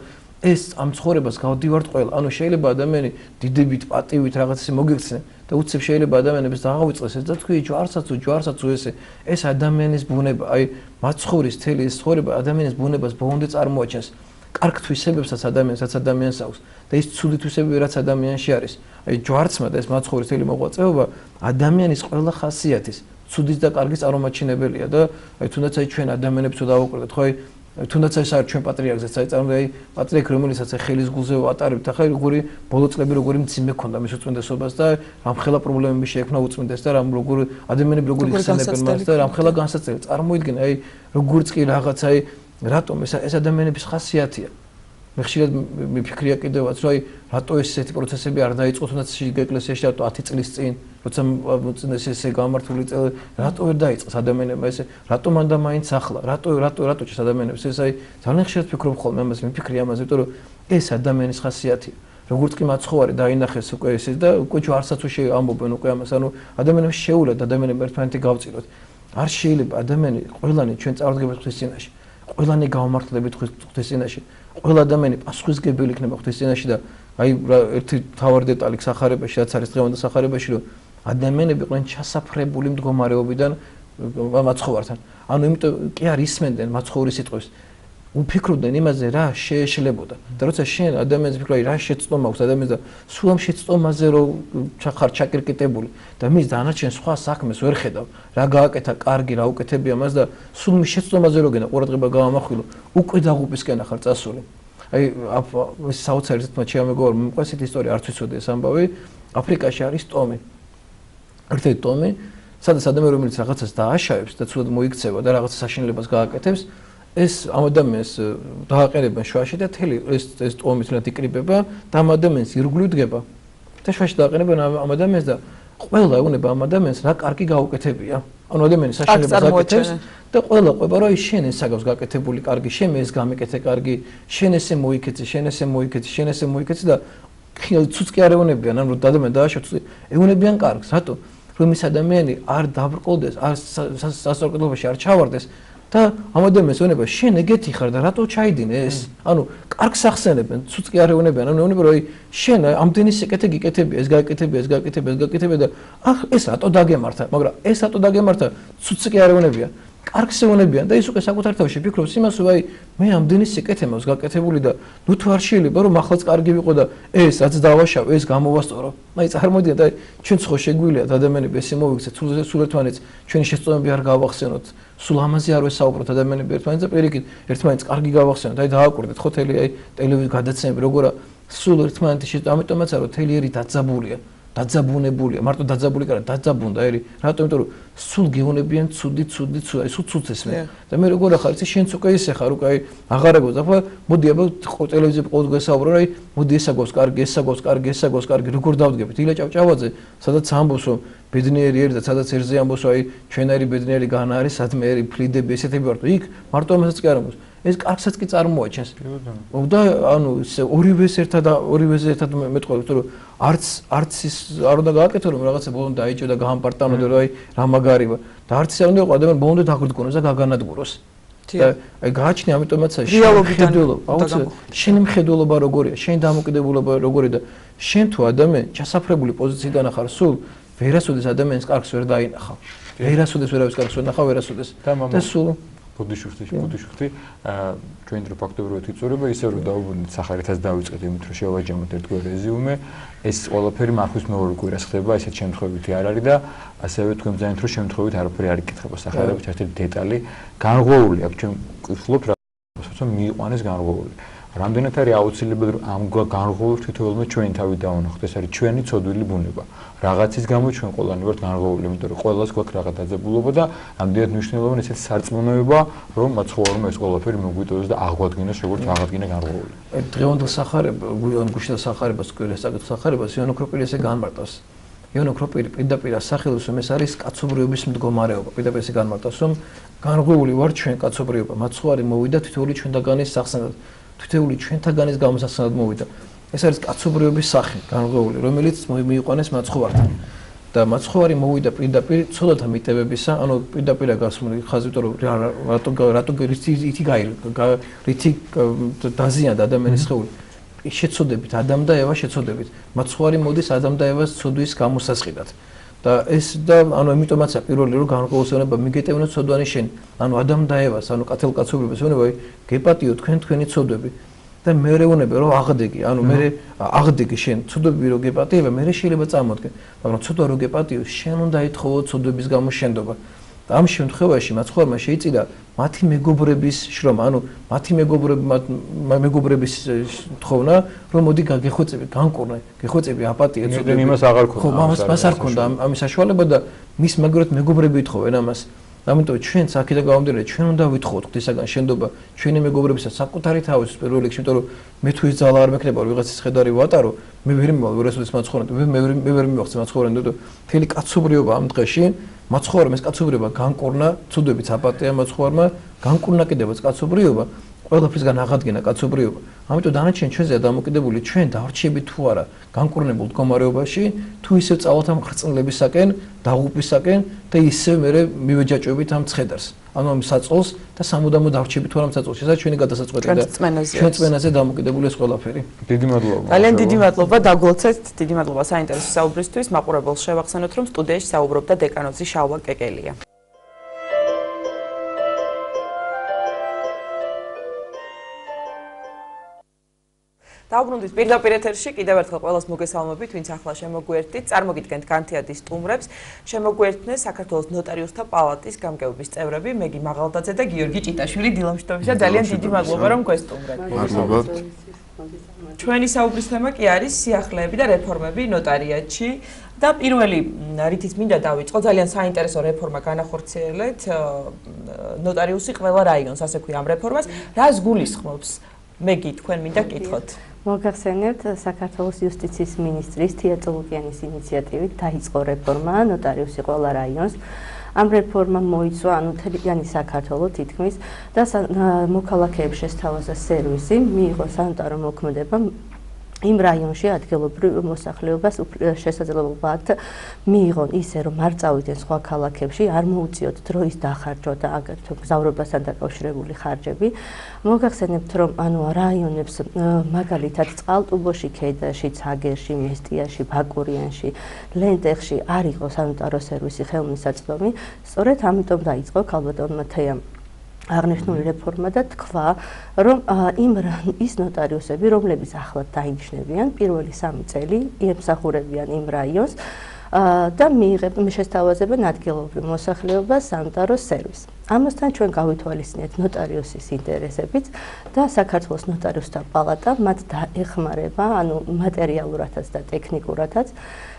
S4: ეს ამ ცხოვრებას გავდივართ ყველა. ანუ შეიძლება ადამიანი დიდებით, პატივით რაღაც ისე მოგიქცნენ და უცებ შეიძლება ადამიანებს დააღავიწყეს ეს და თქვი ჯვარსაც ესე. ეს ადამიანის ბუნება, აი მაცხოვრის თელი ეს ცხოვრება ადამიანის ბუნებას ბოლომდე წარმოაჩენს. კარგ თვისებებსაც ადამიანს აქვს და ის ცუდი თვისებები რაც ადამიანში არის. აი ჯვარცმა და ეს მაცხოვრის თელი მოღვაწეობა ადამიანის ყველა ხასიათის, ცუდის და კარგის წარმომაჩენებელია და აი თუნდაც აი ჩვენ ადამიანებს თუ დავუკვირდეთ, ხო აი თუნდაც ეს არის ჩვენ პატრიარქსაც, აი წარმოიდგინე პატრიარქი რომელიცაც ხელის გულზე ვატარებთ, ახლა როგორი ბოლო წლები როგორი მძიმე ქონდა მის უწმიდესობას და რამხელა პრობლემები შეექმნა უწმიდეს და როგორ ადამიანები როგორ იხსენებენ მას და რამხელა განსაცდელი. წარმოიდგინე აი როგორც კი რაღაც აი რატომ ეს ადამიანების ხასიათია. მე ხშირად მიფიქრია კიდევაც, რომ აი რატო ესეთი პროცესები არ დაიწყო თუნდაც ეკლესიაში რატო 10 წლის წინ, როცა მოწინეს ესე გამართული წელი, რატო ვერ დაიწყეს ადამიანებმა ესე, რატო მანდა მაინც ახლა, რატო ჭირს ადამიანებს ეს აი ძალიან ხშირად ფიქრობ ხოლმე ამას, მიფიქრია ამაზე, იმიტომ რომ ეს ადამიანის ხასიათია. როგორც კი მაცხოვარი დაინახეს უკვე ესე და უკვე ჯვარსაც ამბობენ უკვე ამას, ანუ ადამიანებს შეუძლია ადამიანები ერთმანეთი გავწიროთ. არ შეიძლება ადამიანი ყველანი ჩვენ წარდგებით ღვთის წინაშე. ყველანი გავმართლებით ღვთის წინაშე. ყველა ადამიანი პასუხისმგებელი იქნება ღვთის წინაშე და აი ერთი თავარი დეტალი სახარებაში რაც არის დღევანდელ სახარებაში რომ ადამიანები ყვენ ჩასაფრებული მდგომარეობიდან მაცხოვართან. ანუ იმიტომ კი არ ისმენდნენ მაცხოვრის სიტყვებს. უფიქრობდნენ იმაზე რა შეეშლებოდა. და როცა შენ ადამიანს ფიქრობ რა შეცდომა აქვს ადამიანს და სულ ამ შეცდომაზე რომ ხარ ჩაკირკიტებული და მის დანარჩენ სხვა საქმეს ვერ ხედავ, რა გააკეთა კარგი, რა უკეთებია მას და სულ მის შეცდომაზე რო გენა ყურადღება გავამახვილო, უკვე დაღუპისკენ ახარ წასული. აი ეს საოცარი თქმა შეამეგობრა, მყავს ეს ისტორია არც ვიცოდი ეს ამბავი, აფრიკაში არის ტომი. ერთ-ერთი ტომი, სადაც ადამიანი რომელიც რაღაცას დააშავებს და ცუდად მოიქცევა და რაღაც საშინლებას გააკეთებს ეს ამ ადამიანს დააყენებენ შუაში და თელი ეს ტომი თლად იკრიბება და ამ ადამიანს ირგვლივ დგება. და შუაში დააყენებენ ამ ადამიანს და ყველა ეუბნება ამ ადამიანს რა კარგი გაუკეთებია. ანუ ადამიანი საშინლებას აკეთებს და ყველა ყვება რომ შენ ეს საგავს გაკეთებული კარგი, შენ ეს გამეკეთე კარგი, შენ ესე მოიქეცი და ცუც კი არ ეუბნებიან, ანუ ადამიანი დააშავოს ეუბნებიან კარგს, რატო? რომ ის ადამიანი არ დაბრყოლდეს, არ სასწორკეთილობაში არ ჩავარდეს და ამ ადამიანს ეუბნება შენ ეგეთი ხარ და რატო ჩაიდინე ეს? ანუ კარგს ახსენებენ, ცუც კი არ ეუბნებიან, ანუ ეუბნება რომ შენ ამდენი სიკეთე გიკეთებია, ეს გააკეთებია და ახ ეს რატო დაგემართა, მაგრამ ეს რატო დაგემართა, ცუც კი არ ეუბნებიან. კარგს ეუბნებიან და ის უკვე საკუთარ თავში ფიქრობს იმას, რომ აი მე ამდენი სიკეთე მაქვს გაკეთებული და ნუ თუ არ შეიძლება რომ ახალაც კარგი ვიყო და ეს რაც დავაშავე, ეს გამოვასწორო. აი წარმოდიეთ, აი ჩვენც ხო შეგვიძლია ადამიანები ესე მოვიქცეთ, სულ ერთმანეთს ჩვენი შეცდომები არ გავახსენოთ, სულ ამაზე არ ვესაუბროთ ადამიანები ერთმანეთს და პირიქით ერთმანეთს კარგი გავახსენოთ. აი დააკვირდეთ ხო თელი აი ტელევიზიის გადაცემები როგორა სულ ერთმანეთის შეცდომა, ამიტომაც არა თელი ერი დაძაბუნებულია, მარტო დაძაბული კარა, დაძაბუნდა ერი. რატომ? იმიტომ რომ სულ გეუნებიან ცუდი, აი სულ ცუდს ესმენ. და მე როგორ ახარ იცი, შენც უკვე ისე ხარ, უკვე აი აღარ აგოს. ახლა მოდი აბა ტელევიზიაზე ყოველ დღე საუბრო, აი მოდი ეს აგოს კარგი, როგორ დავდგებით? ილა ჭავჭავაძე, სადაც ამბობს რომ ბედნიერი ერი და სადაც ერზე ამბობს რომ აი ჩვენარი ბედნიერი განა არის, სადმე ერი ფლიდები ესეთები ვართ. იქ მარტო ამასაც კი არ ამბობს. ეს კარგსაც კი წარმოაჩენს. და ანუ ორივეს ერთად მეტყველებს, რომ არც ის არ უნდა გააკეთო რომ რაღაცა ბოლომდე დაიჭო და გაამპარტანოდე რომ აი რა მაგარია და არც ის არ უნდა იყოს ადამიანი ბოლომდე დაგრძნოს და გაგანადგუროს. და აი გააჩნია ამიტომაც შენი მხედველობა როგორია, შენი დამოკიდებულება როგორია და შენ თუ ადამიანი ჩასაფრებული პოზიციიდან ახარ სულ ვერასოდეს ადამიანს კარგს ვერ დაინახავ. ვერასოდეს კარგს ვერ ნახავ, და სულ
S2: ბუდიშუხტი ჩვენ დრო ფაქტობრივად იწურება ისე რომ დაუბრუნდით სახარითაც დავიწყეთ იმით რომ შევაჯამოთ ერთგვარ რეზიუმე ეს ყველაფერი მარხვის მეორე კვირას ხდება ესეთ შემთხვევითი არ არის და ასევე თქვენ ბრძანეთ რომ შემთხვევით არაფერი არ იკითხება სახარების ერთ-ერთი დეტალი განღვეული აქვს ჩვენ ვკითხულობთ რა თქმა უნდა მიიყვანეს განღვეული რამდენად არის აუცილებელი რომ ამ განღრღობებს თითოეულმა ჩვენ თავი დავანახოთ, ეს არის ჩვენი ცოდვილი ბუნება. Რაღაცის გამო ჩვენ ყველანი ვართ განღრღობილი, იმიტომ რომ ყველას გვაქვს რაღაც დაძაბულობა და ამდენად მნიშვნელოვანი ესეთი სარწმუნოება, რომ მაცხოვარმა ეს ყველაფერი მოგვიტოვოს და აღვადგინოს როგორც აღადგინა განღრღობილი.
S4: დღევანდელ სახარებას, გუშინდელ სახარებას, კვირას საკითხ სახარებას იონო ქროპილი ესე განმარტავს. იონო ქროპილი პირდაპირ ასახელებს, რომ ეს არის კაცობრიობის მდგომარეობა. პირდაპირ ესე განმარტავს, რომ განღრღობილი ვარ ჩვენ კაცობრიობა. მაცხოვარი მოვიდა თითოეული ჩვენთაგანის სახსნად. თითოეული ჩვენთაგანის გამოსახსნად მოვიდა. ეს არის კაცობრიობის სახე, განღრღობილი, რომელიც მიიყვანეს მაცხოვართან. და მაცხოვარი მოვიდა პირდაპირ ცოდათა მიტევებისა, ანუ პირდაპირ გასული ხაზი, იმიტომ რომ რატო რითი დაზიანდა ადამიანის სხეული. შეცოდებით ადამ და ევა შეცოდებით. მაცხოვარი მოდის ადამ და ევას ცოდვის გამოსასყიდად. და ეს და ანუ ამიტომაცაა პირველი რომ განღრღობის ეუბნება მიგეტევნოთ ცოდვანი შენი. ანუ ადამ და ევას, ანუ კაცობრიობის ეუბნება გეპატიო თქვენი ცოდვები. და მე ვეუბნები რომ აღდეგი, ანუ მე აღდეგი შენ ცოდვები რო გეპატიება, მე შეიძლება წამოდგე, მაგრამ ცოდვა რო გეპატიო, შენ უნდა ითხოვო ცოდვების გამო შენდობა. და ამ შემთხვევაში მაცხოვარმა შეიწირა მათი მეგობრების შრომა, ანუ მათი მეგობრების თხოვნა, რომ მოდი გეხვეწები, განკურნე, გეხვეწები აპატია
S2: ცოდვები. იმას აღარ ქონდა.
S4: ხო, მას არ ქონდა ამის საშუალება და მის მაგალითად მეგობრები ითხოვენ ამას. ამიტომ ჩვენც აქედან გამომდინარე ჩვენ უნდა ვითხოვოთ ღვთისაგან შენდობა ჩვენი მეგობრებისა საკუთარი თავის პირველ რიგში, იმიტომ რომ მე თუ ის ძალა არ მექნება რომ ვიღაცის ხედარი ვატარო, მე ვერ მივალ ვერასოდეს მაცხოვრებთან, მე ვერ მივახცე მაცხოვრებთან, იმიტომ მთელი კაცობრიობა ამ დღეში მაცხოვრებამ ეს კაცობრიობა განკურნა, ცუდებიც აპატია მაცხოვრებმა, განკურნა კიდევაც კაცობრიობა, ყველაფრისგან აღადგინა კაცობრიობა. ამიტომ დანარჩენი ჩვენზეა დამოკიდებული ჩვენ დავრჩებით თუ არა განკურნებულ მდგომარეობაში, თუ ისევ წავალთ ამ ხრწნილებისაკენ, დაღუპვისაკენ და ისევ მე მივეჯაჭვებით ამ ცხედარს. ანუ ამ საწყოს და სამუდამოდ დავრჩებით თუ არა ამ საწყოს. ესაც ჩვენი გადასაწყვეტი და ჩვენ წმენაზე დამოკიდებული ეს ყველაფერი.
S2: დიდი მადლობა.
S1: ძალიან დიდი მადლობა დაგლოცეთ, დიდი მადლობა საინტერესო საუბრისთვის. მაყურებელს შევახსენოთ, რომ სტუდიაში საუბრობდა დეკანოზი შალვა კეკელია. დაუბრუნდით პირდაპირ ეთერში, კიდევ ერთხელ ყველას მოგესალმებით, ვინც ახლა შემოგვიერთდით. წარმოგიდგენთ განთიადის სტუმრებს. შემოგვიერთდნენ საქართველოს ნოტარიუსთა პალატის გამგეობის წევრები, მეგი მაღალდაძე და გიორგი ჭიტაშვილი. დილამშვიდობისა, ძალიან დიდი მადლობა, რომ გვესტუმრეთ.
S3: მადლობა.
S1: ჩვენი საუბრის თემა კი არის სიახლეები და რეფორმები ნოტარიატში. და პირველი რითიც მინდა დავიწყო, ძალიან საინტერესო რეფორმა განახორციელეთ. ნოტარიუსი ყველა რაიონს, ასე ქვია ამ რეფორმას. რას გულისხმობს? მეგი, თქვენ მინდა კითხოთ.
S5: მოგახსენებთ, საქართველოს იუსტიციის მინისტრის თია წოლუკიანის ინიციატივით დაიწყო რეფორმა ნოტარიუსი ყველა რაიონს. ამ რეფორმამ მოიცვა ანუ მთლიანი საქართველო თითქმის და მოქალაქეებს შესთავაზა სერვისი, მიიღო სანიტარო მოქმედება იმ რაიონში ადგილობრივ მოსახლეობას შესაძლებლობა აქვთ მიიღონ ისე რომ არ წავიდნენ სხვა ქალაქებში, არ მოუწიოთ დროის დახარჯვა და აგრეთვე გზავრობასთან დაკავშირებული ხარჯები. მოგახსენებთ, რომ ანუ რაიონებს მაგალითად წყალტუბოში, ქედაში, ცაგერში, მესტიაში, ბაკურიანში, ლენტეხში არ იყო სანიტარო სერვისი ხელმისაწვდომი. სწორედ ამიტომ დაიწყო ქალბატონმა თეამ აღნიშნული რეფორმა და თქვა, რომ ის ნოტარიუსები, რომლებიც ახლად დაინიშნებიან, პირველი 3 წელი ემსახურებიან იმ რაიონს და შესთავაზებენ ადგილობრივ მოსახლეობას სანიტარო სერვისს. ამასთან ჩვენ გავითვალისწინეთ ნოტარიუსის ინტერესებიც და საქართველოს ნოტარიუსთა პალატა მათ დაეხმარება, ანუ მატერიალურადაც და ტექნიკურადაც.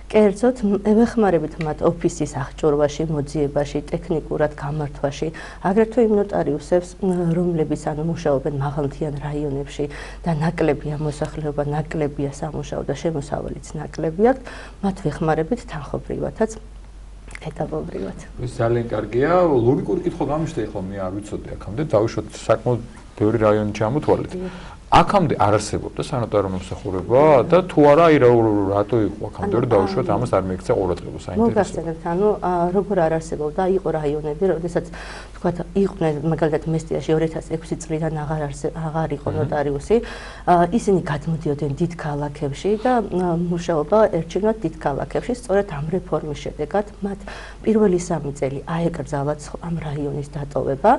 S5: კერძოდ ევეხმარებით მათ ოფისის აღჭურვაში, მოძიებაში, ტექნიკურად გამართვაში, აგრეთვე იმ ნოტარიუსებს, რომლებიც ანუ მუშაობენ მაღალმთიან რაიონებში და ნაკლებია მოსახლეობა, ნაკლებია სამუშაო და შემოსავალიც ნაკლები აქვთ, მათ ვეხმარებით თანხობრივადაც ეტაპობრივად.
S2: ეს ძალიან კარგია. ლოგიკური კითხვა გამიშთა ახლა მე არ ვიცოდი აქამდე, დავუშვათ საკმაოდ ბევრი რაიონი ჩამოთვალეთ. აქამდე არ არსებობდა სანიტარო მომსახურება და თუ არა აი რატო იყო აქამდე რომ დავუშვათ ამას არ მიექცა ყურადღება საინტერესო.
S5: მოგახსენებთ, ანუ როგორ არ არსებობდა, იყო რაიონები, როდესაც თქვათ იყვნენ მაგალითად მესტიაში 2006 წლიდან აღარ იყო ნოტარიუსი, ისინი გადმოდიოდნენ დიდ ქალაქებში და მუშაობა ერჩინათ დიდ ქალაქებში. სწორედ ამ რეფორმის შედეგად მათ პირველი 3 წელი აეკრძალათ ამ რაიონის დატოვება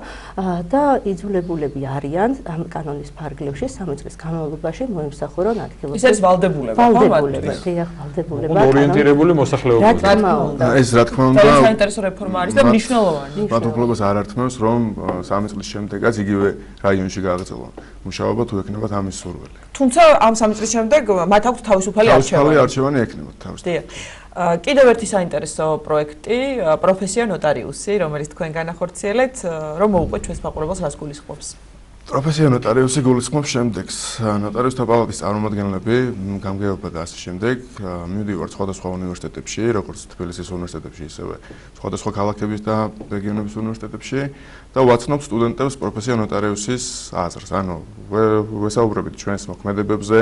S5: და იძულებულები არიან ამ კანონის ფარგლებში 3 წლის განმავლობაში მოიმსახურონ ადგილობრივ.
S1: ის არის ვალდებულება, ხო?
S5: ვალდებულება, დიახ, ვალდებულება.
S2: ორიენტირებული მოსახლეობა.
S5: რა თქმა უნდა.
S6: ეს რა თქმა უნდა
S1: საინტერესო რეფორმა არის და მნიშვნელოვანი.
S6: მათ უფლებას არ ართმევს, რომ 3 წლის შემდეგაც იგივე რაიონში გააგრძელონ მუშაობა თუ ექნებათ ამის სურვილი.
S1: თუმცა ამ 3 წლის შემდეგ მათ აქვს თავისუფალი არჩევანი.
S6: თავისუფალი არჩევანი ექნებათ თავის.
S1: დიახ. კიდევ ერთი საინტერესო პროექტი, პროფესია ნოტარიუსი, რომელიც თქვენ განახორციელეთ, რომ მოუყვეთ ჩვენს მაყურებელს რას გულისხმობს.
S6: პროფესია ნოტარიუსი გულისხმობს შემდეგს. ნოტარიუსთა პალატის წარმომადგენლები, გამგეობა და ასე შემდეგ, მივდივართ სხვადასხვა უნივერსიტეტებში, როგორც თბილისის უნივერსიტეტებში, ისევე სხვადასხვა ქალაქების და რეგიონების უნივერსიტეტებში და ვაცნობთ სტუდენტებს პროფესია ნოტარიუსის აზრს. ანუ ვესაუბრებით ჩვენს მოქმედებებზე,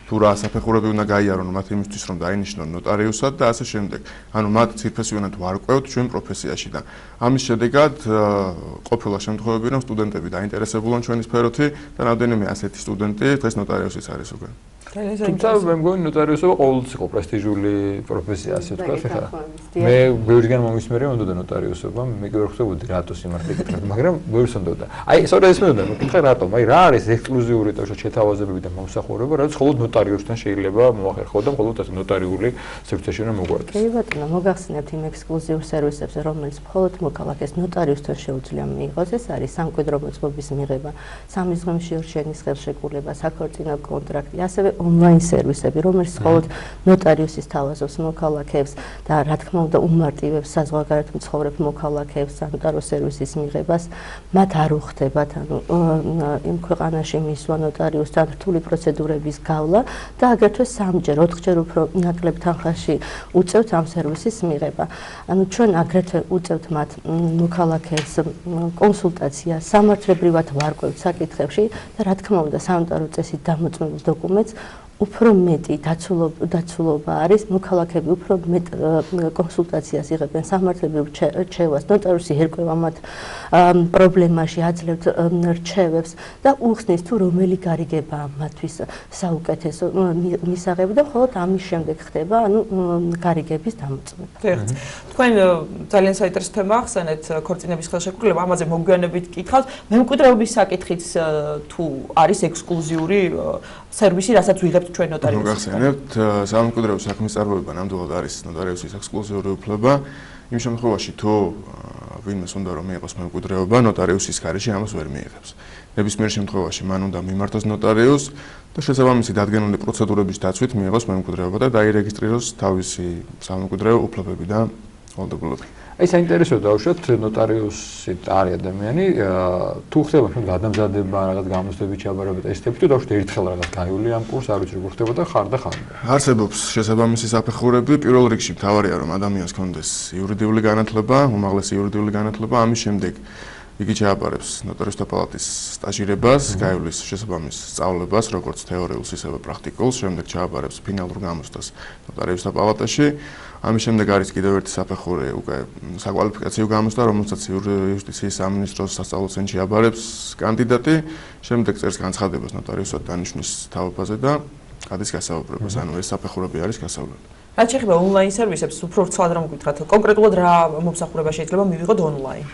S6: თუ რა საფეხურები უნდა გაიარონ მათ იმისთვის, რომ დაინიშნონ ნოტარიუსად და ასე შემდეგ. ანუ მათ ცირფესვიანად ვარკვევთ ჩვენ პროფესიაში და ამის შედეგად ყოფილა შემთხვევები, რომ სტუდენტები დაინტერესებულან ჩვენი სფეროთი და რამდენიმე ასეთი სტუდენტი დღეს ნოტარიუსიც არის უკვე.
S2: თუმცა მე მგონი ნოტარიუსობა ყოველთვის იყო პრესტიჟული პროფესია, ასე ვთქვათ, ხა. მე ბევრგან მომისმენია უნდა ნოტარიუსობა, მე კი ვერ ხვდებოდი რატო სიმართლე გითხრათ, მაგრამ ბევრს უნდა. აი, სწორედ ეს მე უნდა მეკითხე რატომ? აი, რა არის ექსკლუზიური თავშე შეთავაზებები და მომსახურება, რაც მხოლოდ ნოტარიუსთან შეიძლება მოახერხო და მხოლოდ ეს ნოტარიული სივრცეში უნდა მოგვარდეს.
S5: კი ბატონო, მოგახსენებთ იმ ექსკლუზიურ სერვისებს, რომელიც მხოლოდ მოქალაქეს ნოტარიუსთან შეუძლია მიიღოს, ეს არის სამკვიდრო მოწმობის მიღება, სამის ღმში რჩენის ხელშეკრულება, საქორწინო კონტრაქტი, ასევე ონლაინ სერვისები, რომელიც მხოლოდ ნოტარიუსის თავაზობს მოქალაქეებს და რა თქმა უნდა უმარტივებს საზღვარგარეთ მცხოვრებ მოქალაქეებს სანოტარო სერვისის მიღებას, მათ არ უხდებათ, ანუ იმ ქვეყანაში მისვლა ნოტარიუსთან რთული პროცედურების გავლა და აგრეთვე 3-ჯერ, 4-ჯერ უფრო ნაკლებ თანხაში უწევთ ამ სერვისის მიღება. ანუ ჩვენ აგრეთვე უწევთ მათ მოქალაქეებს კონსულტაცია, სამართლებრივად ვარკვევთ საკითხებში და რა თქმა უნდა სანოტარო წესით დამოწმებულ დოკუმენტს უფრო მეტი დაცულობა არის, მოქალაქეები უფრო მეტ კონსულტაციას იღებენ, სამართლებრივ რჩევას, ნოტარიუსი ერკვევა მათ პრობლემაში, აძლევთ რჩევებს და უხსნის თუ რომელი გარიგებაა მათთვის საუკეთესო მისაღები და მხოლოდ ამის შემდეგ ხდება, ანუ გარიგების დამოწმება.
S1: თქვენ ძალიან საინტერესო თემა ახსენეთ, ქორწინების ხელშეკრულება, ამაზე მოგვიანებით გითხავთ, მემკვიდრეობის საკითხიც თუ არის ექსკლუზიური სერვისი, რასაც ვიღებთ ჩვენ ნოტარიუსს.
S6: მოგახსენებთ, სამემკვიდრეო საქმის წარმოება ნამდვილად არის ნოტარიუსის ექსკლუზიური უფლება. იმ შემთხვევაში, თუ ვინმეს უნდა რომ მიიღოს მემკვიდრეობა, ნოტარიუსის გარეშე ამას ვერ მიიღებს. ნებისმიერ შემთხვევაში მან უნდა მიმართოს ნოტარიუსს და შესაბამისი დადგენილი პროცედურების დაცვით მიიღოს მემკვიდრეობა და დაირეგისტრიროს თავისი სამემკვიდრეო უფლებები და ვალდებულება.
S2: აი საინტერესოა დავუშვათ ნოტარიუსი არის ადამიანი, თუ ხდება რომ გადამზადება, რაღაც გამოცდები ჩაბარება და ეს თემი თუ დავუშვათ ერთხელ რაღაც გაივლი ამ კურსს, არ ვიცი როგორ ხდება და ხარ და ხარ.
S6: არსებობს შესაბამისი საფეხურები, პირველ რიგში მთავარია რომ ადამიანს ჰქონდეს იურიდიული განათლება, უმაღლესი იურიდიული განათლება, ამის შემდეგ იგი ჩააბარებს ნოტარიუსთა პალატის სტაჟირებას, გაივლის შესაბამის სწავლებას, როგორც თეორიულს, ისევე პრაქტიკულს, შემდეგ ჩააბარებს ფინალურ გამოცდას ნოტარიუსთა პალატაში. ამის შემდეგ არის კიდევ ერთი საფეხური უკვე საკვალიფიკაციო გამოცდა, რომელსაც იუსტიციის სამინისტროს სასწავლო ცენტრში აბარებს კანდიდატი, შემდეგ წერს განცხადებას ნოტარიუსად დანიშვნის თავობაზე და გადის გასაუბრებას, ანუ ეს საფეხურები არის გასავლელი.
S1: რაც შეეხება ონლაინ სერვისებს, უფრო ვრცლად რა მოგვითხრათ, კონკრეტულად რა მომსახურება შეიძლება მივიღოთ ონლაინ?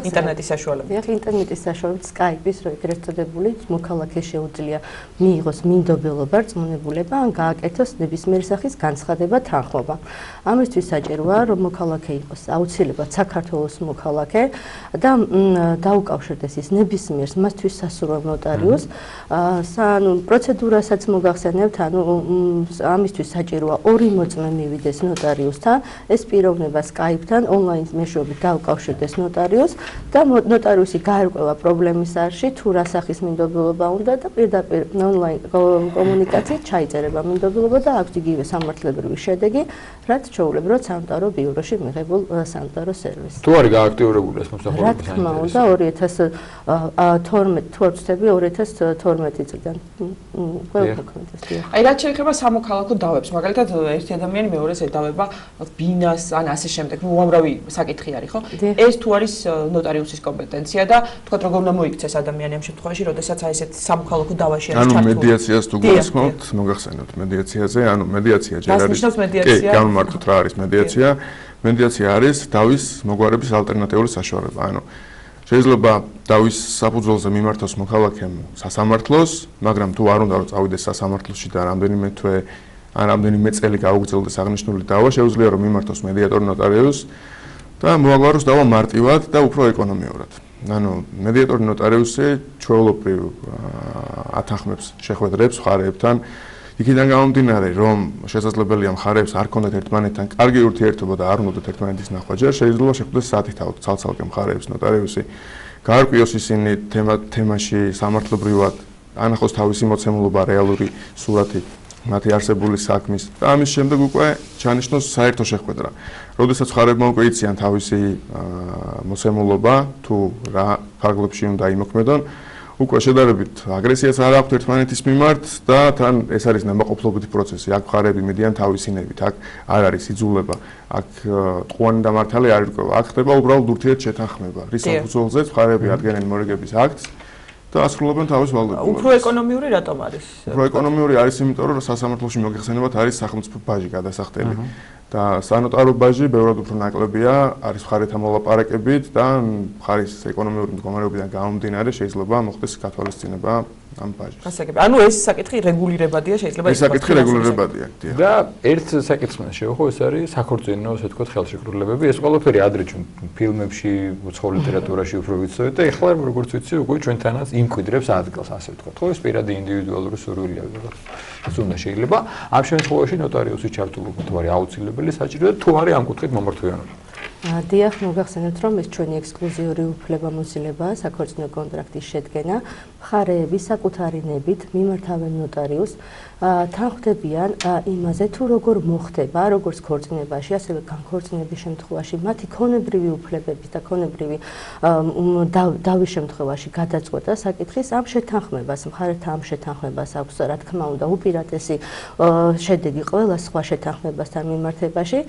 S1: ინტერნეტის საშუალებით.
S5: დიახ, ინტერნეტის საშუალებით Skype-ის ეგრეთ წოდებული მოქალაქეს შეუძლია მიიღოს მინდობელობა, რწმუნებულება ან გააკეთოს ნებისმიერი სახის განცხადება, თანხმობა. ამისთვის საჭიროა, რომ მოქალაქე იყოს აუცილებლად საქართველოს მოქალაქე და დაუკავშირდეს ის ნებისმიერს მასთვის სასურველ ნოტარიუსს. ანუ პროცედურასაც მოგახსენებთ, ანუ ამისთვის საჭიროა ორი მოწმე მივიდეს ნოტარიუსთან, ეს პიროვნება Skype-თან ონლაინ მეშვეობით დაუკავშირდეს ნოტარიუსს და ნოტარიუსი გაერკვევა პრობლემის არში, თუ რა სახის მინდობილობა უნდა და პირდაპირ ონლაინ კომუნიკაციით ჩაიწერება მინდობილობა და აქვს იგივე სამართლებრივი შედეგი, რაც ჩაულებროთ სანოტარო ბიუროში მიღებულ სანოტარო სერვისს.
S2: თუ არის გააქტიურებული ეს მომსახურება?
S5: რა თქმა უნდა, 2012 თუ არ ვცდები 2012 წლიდან ყველა დოკუმენტს.
S1: აი რაც შეეხება სამოქალაქო დავებს, მაგალითად ერთი ადამიანი მეორეს ედავება ბინას ან ასე შემდეგ, ნუ უამრავი საკითხი არის, ხო? ეს თუ არის ნოტარიუსის კომპეტენცია და თქვათ როგორ უნდა მოიქცეს ადამიანი ამ შემთხვევაში, როდესაც აი ესეთ სამოქალაქო დავაში არის ჩართული.
S6: ანუ მედიაციას თუ გულისხმობთ, მოგახსენებთ მედიაციაზე, ანუ მედიაცია ჯერ არის. კი, გამომართოთ რა არის მედიაცია. მედიაცია არის დავის მოგვარების ალტერნატიული საშუალება, ანუ შეიძლება დავის საფუძველზე მიმართოს მოქალაქემ სასამართლოს, მაგრამ თუ არ უნდა რომ წავიდეს სასამართლოში და რამდენიმე თვე ან რამდენიმე წელი გაუგრძელდეს აღნიშნული დავა, შეუძლია რომ მიმართოს მედიატორ ნოტარიუსს და მოაგვაროს დავა მარტივად და უფრო ეკონომიურად. ანუ მედიატორი ნოტარიუსი ჩვეულებრივ ათანხმებს შეხვედრებს მხარეებთან. იქიდან გამომდინარე, რომ შესაძლებელია მხარეებს არ ქონდათ ერთმანეთთან კარგი ურთიერთობა და არ უნდათ ერთმანეთის ნახვა, ჯერ შეიძლება შეხვდეს საათით ცალ-ცალკე მხარეებს ნოტარიუსი. გაარკვიოს ისინი თემაში სამართლებრივად, ანახოს თავისი მოცემულობა, რეალური სურათი მათი არსებული საქმის და ამის შემდეგ უკვე ჩანიშნოს საერთო შეხვედრა. როდესაც მხარეებმა უკვე იციან თავისი მოცემულობა, თუ რა ფარგლებში უნდა იმოქმედონ, უკვე შედარებით აგრესიას არ აქვთ ერთმანეთის მიმართ და თან ეს არის ნამაყოფლობითი პროცესი. აქ მხარეები მიდიან თავისინებით, აქ არ არის იძულება, აქ ტყუანი და მართალი არ ირკვევა. აქ ხდება უბრალოდ ურთიერთშეთანხმება, რის საფუძველზეც მხარეები ადგენენ მორიგების აქტს და ასრულებენ თავის ვალდებულებას.
S1: უფრო ეკონომიური რატომ არის?
S6: უფრო ეკონომიური არის იმიტომ, რომ სასამართლოში მოგეხსენებათ არის სახელმწიფო ბაჟი გადასახდელი. და სანოტარო ბაჟი ბევრად უფრო ნაკლებია, არის მხარეთა მოლაპარაკებით და მხარის ეკონომიური მდგომარეობიდან გამომდინარე შეიძლება მოხდეს გათვალისწინება ამ ბაჟის.
S1: გასაგებია. ანუ ეს საკითხი რეგულირებადია, შეიძლება
S6: ეს საკითხი რეგულირებადია.
S2: და ერთ საკითხს შევეხო, ეს არის საქორწინო, ასე ვთქვათ, ხელშეკრულებები. ეს ყველაფერი ადრე ჩვენ ფილმებში, უცხოურ ლიტერატურაში უფრო ვიცოდეთ და ეხლა როგორც ვიცი, უკვე ჩვენთანაც იმკვიდრებს ადგილს, ასე ვთქვათ. ხო, ეს პირადი ინდივიდუალური სურვილია ვიღაც. ეს უნდა შეიძლება ამ შემთხვევაში ნოტარიუსის ჩართულობა თუ არის აუცილებელი საჭიროა თუ არის ამ კუთხით მომართვიანობა.
S5: დიახ, მოგახსენებთ, რომ ეს ჩვენი ექსკლუზიური უფლებამოსილებაა საქორწინო კონტრაქტის შედგენა. მხარეები საკუთარი ნებით მიმართავენ ნოტარიუსს, თანხმდებიან იმაზე, თუ როგორ მოხდება, როგორც ქორწინებაში, ასევე განქორწინების შემთხვევაში, მათი ქონებრივი უფლებების და ქონებრივი დავის შემთხვევაში გადაწყვეტა საკითხის ამ შეთანხმებას. მხარეთა ამ შეთანხმებას აქვს, რა თქმა უნდა, უპირატესი შედეგი ყველა სხვა შეთანხმებასთან მიმართებაში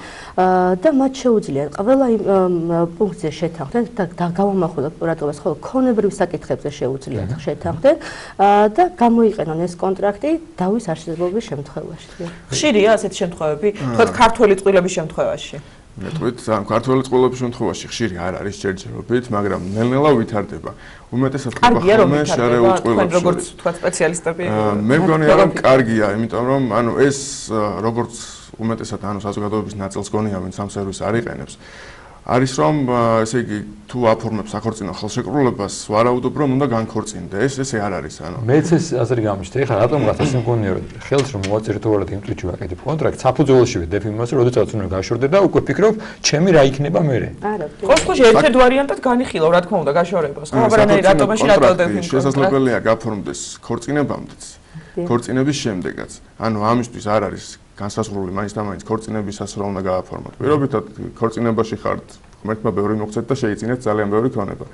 S5: და მათ შეუძლიათ ყველა პუნქტზე შეთანხმდნენ და გავამახვილოთ ყურადღებას, ხოლო ქონებრივ საკითხებზე შეუძლიათ შეთანხმდნენ და გამოიყენონ ეს კონტრაქტი დავის არსებობის შემთხვევაში.
S1: ხშირია ასეთი შემთხვევები, თქო ქართველი წყვილების შემთხვევაში.
S6: მეტყვით, ქართველი წყვილების შემთხვევაში ხშირი არ არის ჯერჯერობით, მაგრამ ნელ-ნელა ვითარდება. უმეტესად ხდება ხოლმე შარეულ წყვილებში.
S1: როგორც თქვა სპეციალისტები.
S6: მე მგონია რომ კარგია, იმიტომ რომ ანუ ეს როგორც უმეტესად ანუ საზოგადოების ნაწილს გონია, ვინც ამ სერვისს არ იყენებს. არის რომ ესე იგი თუ აფორმებს საქორწინო ხელშეკრულებას, ვარაუდობ რომ უნდა განქორწინდეს, ესე არ არის ანუ.
S2: მეც ეს აზრი გამიშთა. ეხლა რატომღაც ასე მგონია რომ ხელს რომ მოვაწერეთ უბრალოდ იმ წუთში ვაკეთებ კონტრაქტს, საფუძველში ვედებ იმას, რომ როდესაც უნდა გაშორდე და უკვე ფიქრობ, ჩემი რა იქნება მერე.
S5: არა,
S1: ყოველთვის ერთ-ერთ ვარიანტად განიხილავ, რა თქმა უნდა, გაშორებას. ხო, მაგრამ რატომაში რატოდებ იმ კონტრაქტს?
S6: შესაძლებელია გაფორმდეს ქორწინებამდეც, ქორწინების შემდეგაც. ანუ ამისთვის არ არის განსაზღვრული მაინც და მაინც ქორწინებისას რა უნდა გააფორმოთ. პირობითად ქორწინებაში ხართ, ღმერთმა ბევრი მოგცეთ და შეიწინეთ ძალიან ბევრი ქონება.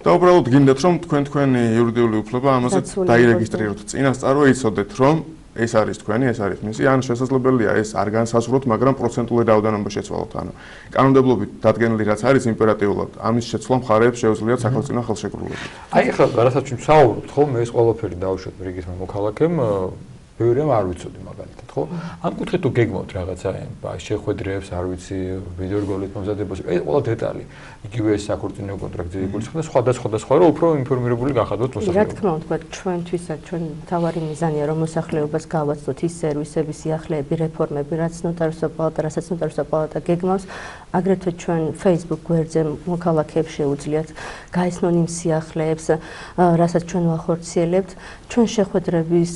S6: და უბრალოდ გინდათ რომ თქვენი იურიდიული უფლება ამაზე დაირეგისტრიროთ. წინასწარ იცოდეთ რომ ეს არის თქვენი, ეს არის მისი, ან შესაძლებელია ეს არ განსაზღვროთ, მაგრამ პროცენტული რაოდენობა შეცვალოთ. ანუ კანონმდებლობით დადგენილი რაც არის იმპერატიულად, ამის შეცვლა მხარეებს შეუძლიათ საქორწინო ხელშეკრულებით.
S2: აი ახლა რასაც ჩვენ საუბრობთ, ხოლმე ეს ყველაფერი დავუშვათ რიგით მოქალაქემ ბევრია არ ვიცოდი მაგალითად, ხო? ამ კუთხით თუ გეგმავთ რაღაცა შეხვედრებს, არ ვიცი, ვიდეო რგოლით მომზადებას, ეს ყველა დეტალი. იგივე ეს საქორწინო კონტრაქტზე იგულისხმება სხვადასხვა რომ უფრო ინფორმირებული გახადოთ მოსახლეობა.
S5: რა თქმა უნდა, ჩვენთვისაც ჩვენ თავარი მიზანია რომ მოსახლეობას გავაცნოთ ის სერვისები, სიახლეები, რეფორმები, რაც ნოტარიუსთა პალატა, რასაც ნოტარიუსთა პალატა გეგმავს, აგრეთვე ჩვენ Facebook გვერდზე მოქალაქეებს შეუძლიათ გაეცნონ იმ სიახლეებს, რასაც ჩვენ ვახორციელებთ. ჩვენ შეხვედრების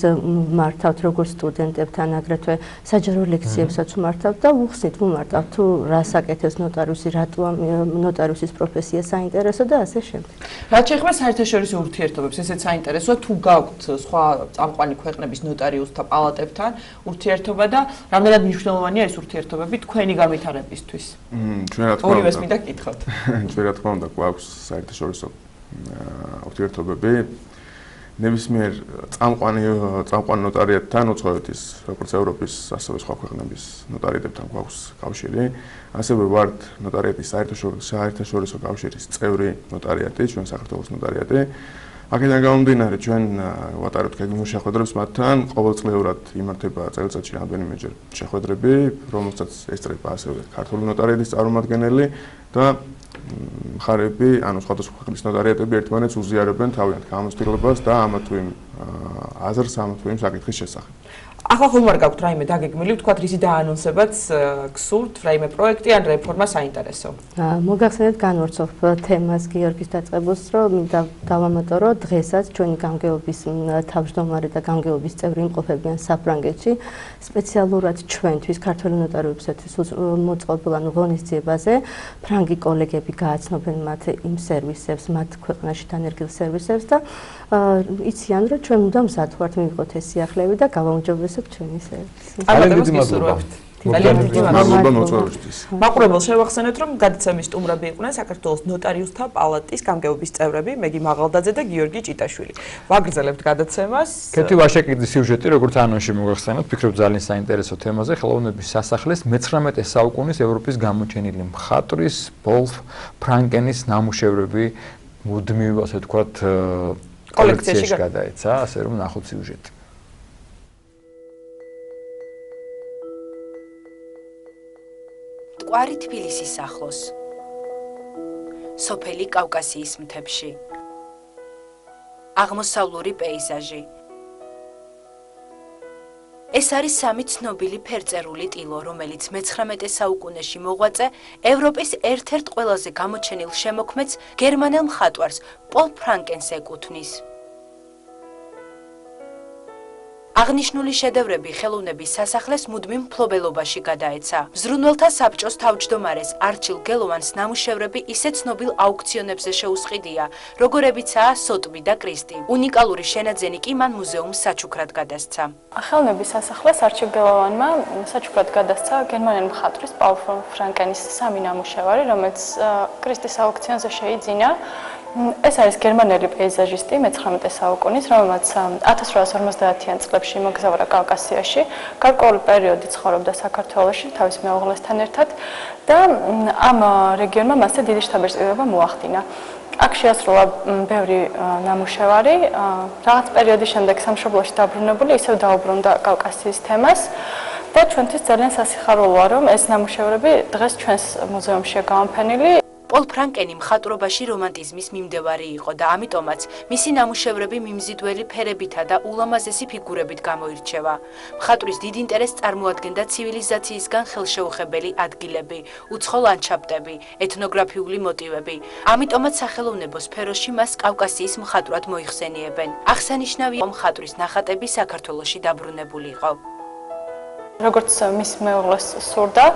S5: მართავთ როგორც სტუდენტებთან, აგრეთვე საჯარო ლექციებსაც ვმართავთ და უხსნით ვუმარტავთ თუ რას აკეთებს ნოტარიუსი, რატომ ნოტარიუსის პროფესია საინტერესო და ასე შემდეგ.
S1: რაც შეეხება საერთაშორისო ურთიერთობებს, ესეც საინტერესოა თუ გაქვთ სხვა წამყვანი ქვეყნების ნოტარიუსთა პალატებთან ურთიერთობა და რამდენად მნიშვნელოვანია ეს ურთიერთობები თქვენი განვითარებისთვის.
S6: ჩვენ რა თქმა უნდა.
S1: ორივეს მინდა გკითხოთ.
S6: ჩვენ რა თქმა უნდა გვაქვს საერთაშორისო ურთიერთობები. ნებისმიერ წამყვან ნოტარიატთან უცხოეთის, როგორც ევროპის, ასევე სხვა ქვეყნების ნოტარიატებთან გვაქვს კავშირი. ასევე ვართ ნოტარიატის საერთაშორისო კავშირის წევრი ნოტარიატი, ჩვენ საქართველოს ნოტარიატი. აქედან გამომდინარე, ჩვენ ვატარებთ გეგმიურ შეხვედრებს მათთან, ყოველწლიურად იმართება წელიწადში რამდენიმეჯერ შეხვედრები, რომელსაც ესწრება ასევე ქართული ნოტარიატის წარმომადგენელი და მხარეები, ანუ სხვადასხვა ქვეყნის ნოტარიატები ერთმანეთს უზიარებენ თავიანთ გამოცდილებას და ამა თუ იმ აზრს, ამა თუ იმ საკითხის შესახებ.
S1: ახლა ხომ არ გაქვთ რაიმე დაგეგმილი, ვთქვათ, რისი დაანონსებაც გსურთ, რაიმე პროექტი ან რეფორმა საინტერესო?
S5: მოგახსენეთ განვავრცობ თემას გიორგის დაწყებულს, რომ დავამატო, რომ დღესაც ჩვენი გამგეობის თავმჯდომარე და გამგეობის წევრი იმყოფებიან საფრანგეთში, სპეციალურად ჩვენთვის ქართველი ნოტარიუსებისთვის მოწყობილ ანუ ღონისძიებაზე ფრანგი კოლეგები გააცნობენ მათ იმ სერვისებს, მათ ქვეყანაში დანერგილ სერვისებს და იციან, რომ ჩვენ უნდა მზად ვართ მივიღოთ ეს სიახლეები და გავაუმჯობესოთ ჩვენი სერვისი.
S2: ძალიან მადლობა.
S1: ძალიან დიდი
S6: მადლობა მოწვევისთვის.
S1: მაყურებელს შევახსენეთ, რომ გადაცემის სტუმრები იყვნენ საქართველოს ნოტარიუსთა პალატის გამგეობის წევრები მეგი მაღალდაძე და გიორგი ჭიტაშვილი. ვაგრძელებთ გადაცემას.
S2: კეთი ვაშაკიძის სიუჟეტი, როგორც ანონსში მოგახსენოთ, ფიქრობ ძალიან საინტერესო თემაზე, ხელოვნების სასახლეს 19 საუკუნის ევროპის გამოჩენილი მხატვრის პოლ ფრანკენის ნამუშევრები მუდმივ, ასე ვთქვათ, კოლექციაში გადაეცა, ასე რომ ნახოთ სიუჟეტი.
S7: მტკვარი თბილისის ახლოს, სოფელი კავკასიის მთებში, აღმოსავლური პეიზაჟი. ეს არის სამი ცნობილი ფერწერული ტილო, რომელიც მე-19 საუკუნეში მოღვაწე ევროპის ერთ-ერთ ყველაზე გამოჩენილ შემოქმედს გერმანელ მხატვარს პოლ ფრანკენს ეკუთვნის. აღნიშნული შედევრები ხელოვნების სასახლეს მუდმივ მფლობელობაში გადაეცა. ზრუნველთა საბჭოს თავმჯდომარეს არჩილ გელოვანს ნამუშევრები ისე ცნობილ აუქციონებზე შეუსყიდია, როგორებიცაა სოტბი და კრისტი. უნიკალური შენაძენი კი მან მუზეუმს საჩუქრად გადასცა.
S8: ხელოვნების სასახლეს არჩილ გელოვანმა საჩუქრად გადასცა გერმანელი მხატვრის პოლ ფრანკენის სამი ნამუშევარი, რომელიც კრისტის აუქციონზე შეიძინა. ეს არის გერმანელი პეიზაჟისტი მე-19 საუკუნის, რომელმაც 1850-იან წლებში იმოგზაურა კავკასიაში, გარკვეული პერიოდი ცხოვრობდა საქართველოში თავის მეუღლესთან ერთად და ამ რეგიონმა მასზე დიდი შთაბეჭდილება მოახდინა. აქ შეასრულა ბევრი ნამუშევარი, რაღაც პერიოდის შემდეგ სამშობლოში დაბრუნებული ისევ დაუბრუნდა კავკასიის თემას და ჩვენთვის ძალიან სასიხარულოა, რომ ეს ნამუშევრები დღეს ჩვენს მუზეუმშია გამოფენილი.
S7: პოლ ფრანკენი მხატვრობაში რომანტიზმის მიმდევარი იყო და ამიტომაც მისი ნამუშევრები მიმზიდველი ფერებითა და ულამაზესი ფიგურებით გამოირჩევა. მხატვრის დიდ ინტერესს წარმოადგენდა ცივილიზაციისგან ხელშეუხებელი ადგილები, უცხო ლანდშაფტები, ეთნოგრაფიული მოტივები. ამიტომაც სახელოვნებო სფეროში მას კავკასიის მხატვრად მოიხსენიებენ. აღსანიშნავია, მხატვრის ნახატები საქართველოში დაბრუნებული იყო.
S8: როგორც მის მეუღლეს სურდა,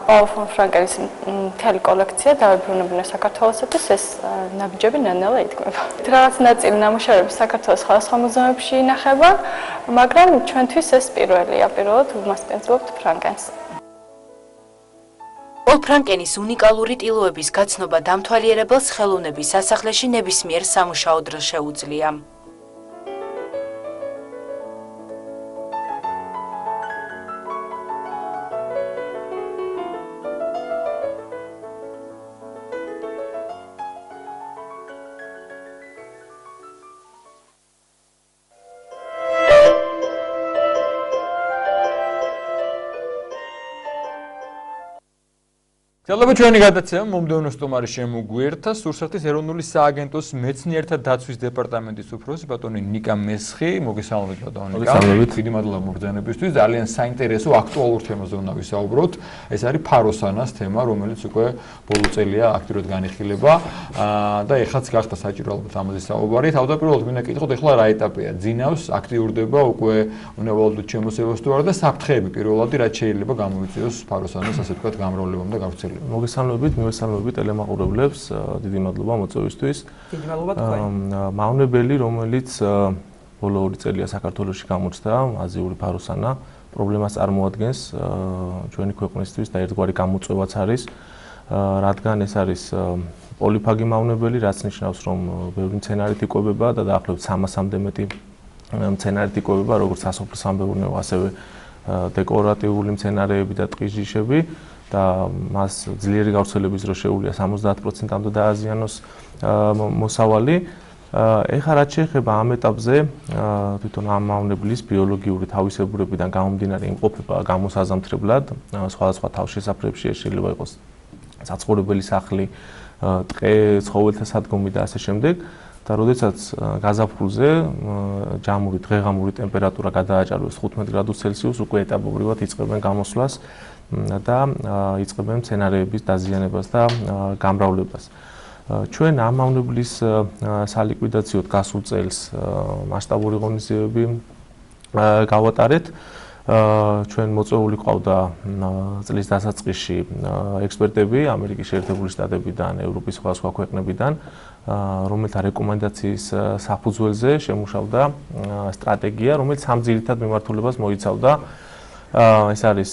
S8: პოლ ფრანკენის მთელი კოლექცია დაებრუნებინა საქართველოსთვის, ეს ნაბიჯები ნელ-ნელა იდგმება. რაღაც ნაწილი ნამუშევრები საქართველოს სხვადასხვა მუზეუმებში ინახება, მაგრამ ჩვენთვის ეს პირველია, პირველად ვუმასპინძლებთ ფრანკენს.
S7: პოლ ფრანკენის უნიკალური ტილოების გაცნობა დამთვალიერებელს ხელოვნების სასახლეში ნებისმიერ სამუშაო დროს შეუძლია.
S2: გრძელდება ჩვენი გადაცემა მომდევნო სტუმარი შემოგვიერთა სურსათის ეროვნული სააგენტოს მეცნიერთა დაცვის დეპარტამენტის უფროსი ბატონი ნიკა მესხი. მოგესალმებით ბატონი ნიკა. დიდი მადლობა მოგზაურობისთვის. ძალიან საინტერესო აქტუალურ თემაზე უნდა ვისაუბროთ. ეს არის ფაროსანას თემა, რომელიც უკვე ბოლო წელია აქტიურად განიხილება და ეხლაც გახდა საჭირო ალბათ ამაზე საუბარი. თავდაპირველად მინდა კითხოთ, ეხლა რა ეტაპია? ძინავს, აქტიურდება უკვე უნდა ვალდოთ შემოსევას თუ არა და საფრთხეები პირველადი რაც შეიძლება გამოვიწიოს ფაროსანას ასე ვთქვათ გამრავლებამ და გავრცელებამ.
S9: მოგესალმებით ტელემაყურებლებს, დიდი მადლობა მოწვევისთვის.
S1: დიდი მადლობა თქვენ.
S9: მავნებელი, რომელიც ბოლო 2 წელია საქართველოში გამოჩნდა, აზიური ფაროსანა, პრობლემას წარმოადგენს ჩვენი ქვეყნისთვის და ერთგვარი გამოწვევაც არის, რადგან ეს არის პოლიფაგი მავნებელი, რაც ნიშნავს, რომ ბევრი მცენარით იკვებება და დაახლოებით 300-მდე მეტი მცენარით იკვებება, როგორც სასოფლო-სამეურნეო, ასევე დეკორატიული მცენარეები და ტყის ჯიშები. და მას ძლიერი გავრცელების დროს შეუძლია 70%-მდე დააზიანოს მოსავალი. ეხლა რაც შეეხება ამ ეტაპზე, თვითონ ამ მავნებლის ბიოლოგიური თავისებურებიდან გამომდინარე იმყოფება გამოსაზამთრებლად, სხვადასხვა თავშესაფრებში ეს შეიძლება იყოს საცხოვრებელი სახლი, ტყე, ცხოველთა სადგომი და ასე შემდეგ. და როდესაც გაზაფხულზე ჯამური დღეღამური ტემპერატურა გადააჭარბებს 15 გრადუს ცელსიუსს, უკვე ეტაპობრივად იწყებენ გამოსვლას და იწყებენ მცენარეების დაზიანებას და გამრავლებას. ჩვენ ამ მავნებლის სალიკვიდაციოდ გასულ წელს მასშტაბური ღონისძიებები გავატარეთ. ჩვენ მოწვეული ყავდა წლის დასაწყისში ექსპერტები ამერიკის შეერთებული შტატებიდან, ევროპის სხვა ქვეყნებიდან, რომელთა რეკომენდაციის საფუძველზე შემუშავდა სტრატეგია, რომელიც სამ ძირითად მიმართულებას მოიცავდა. ეს არის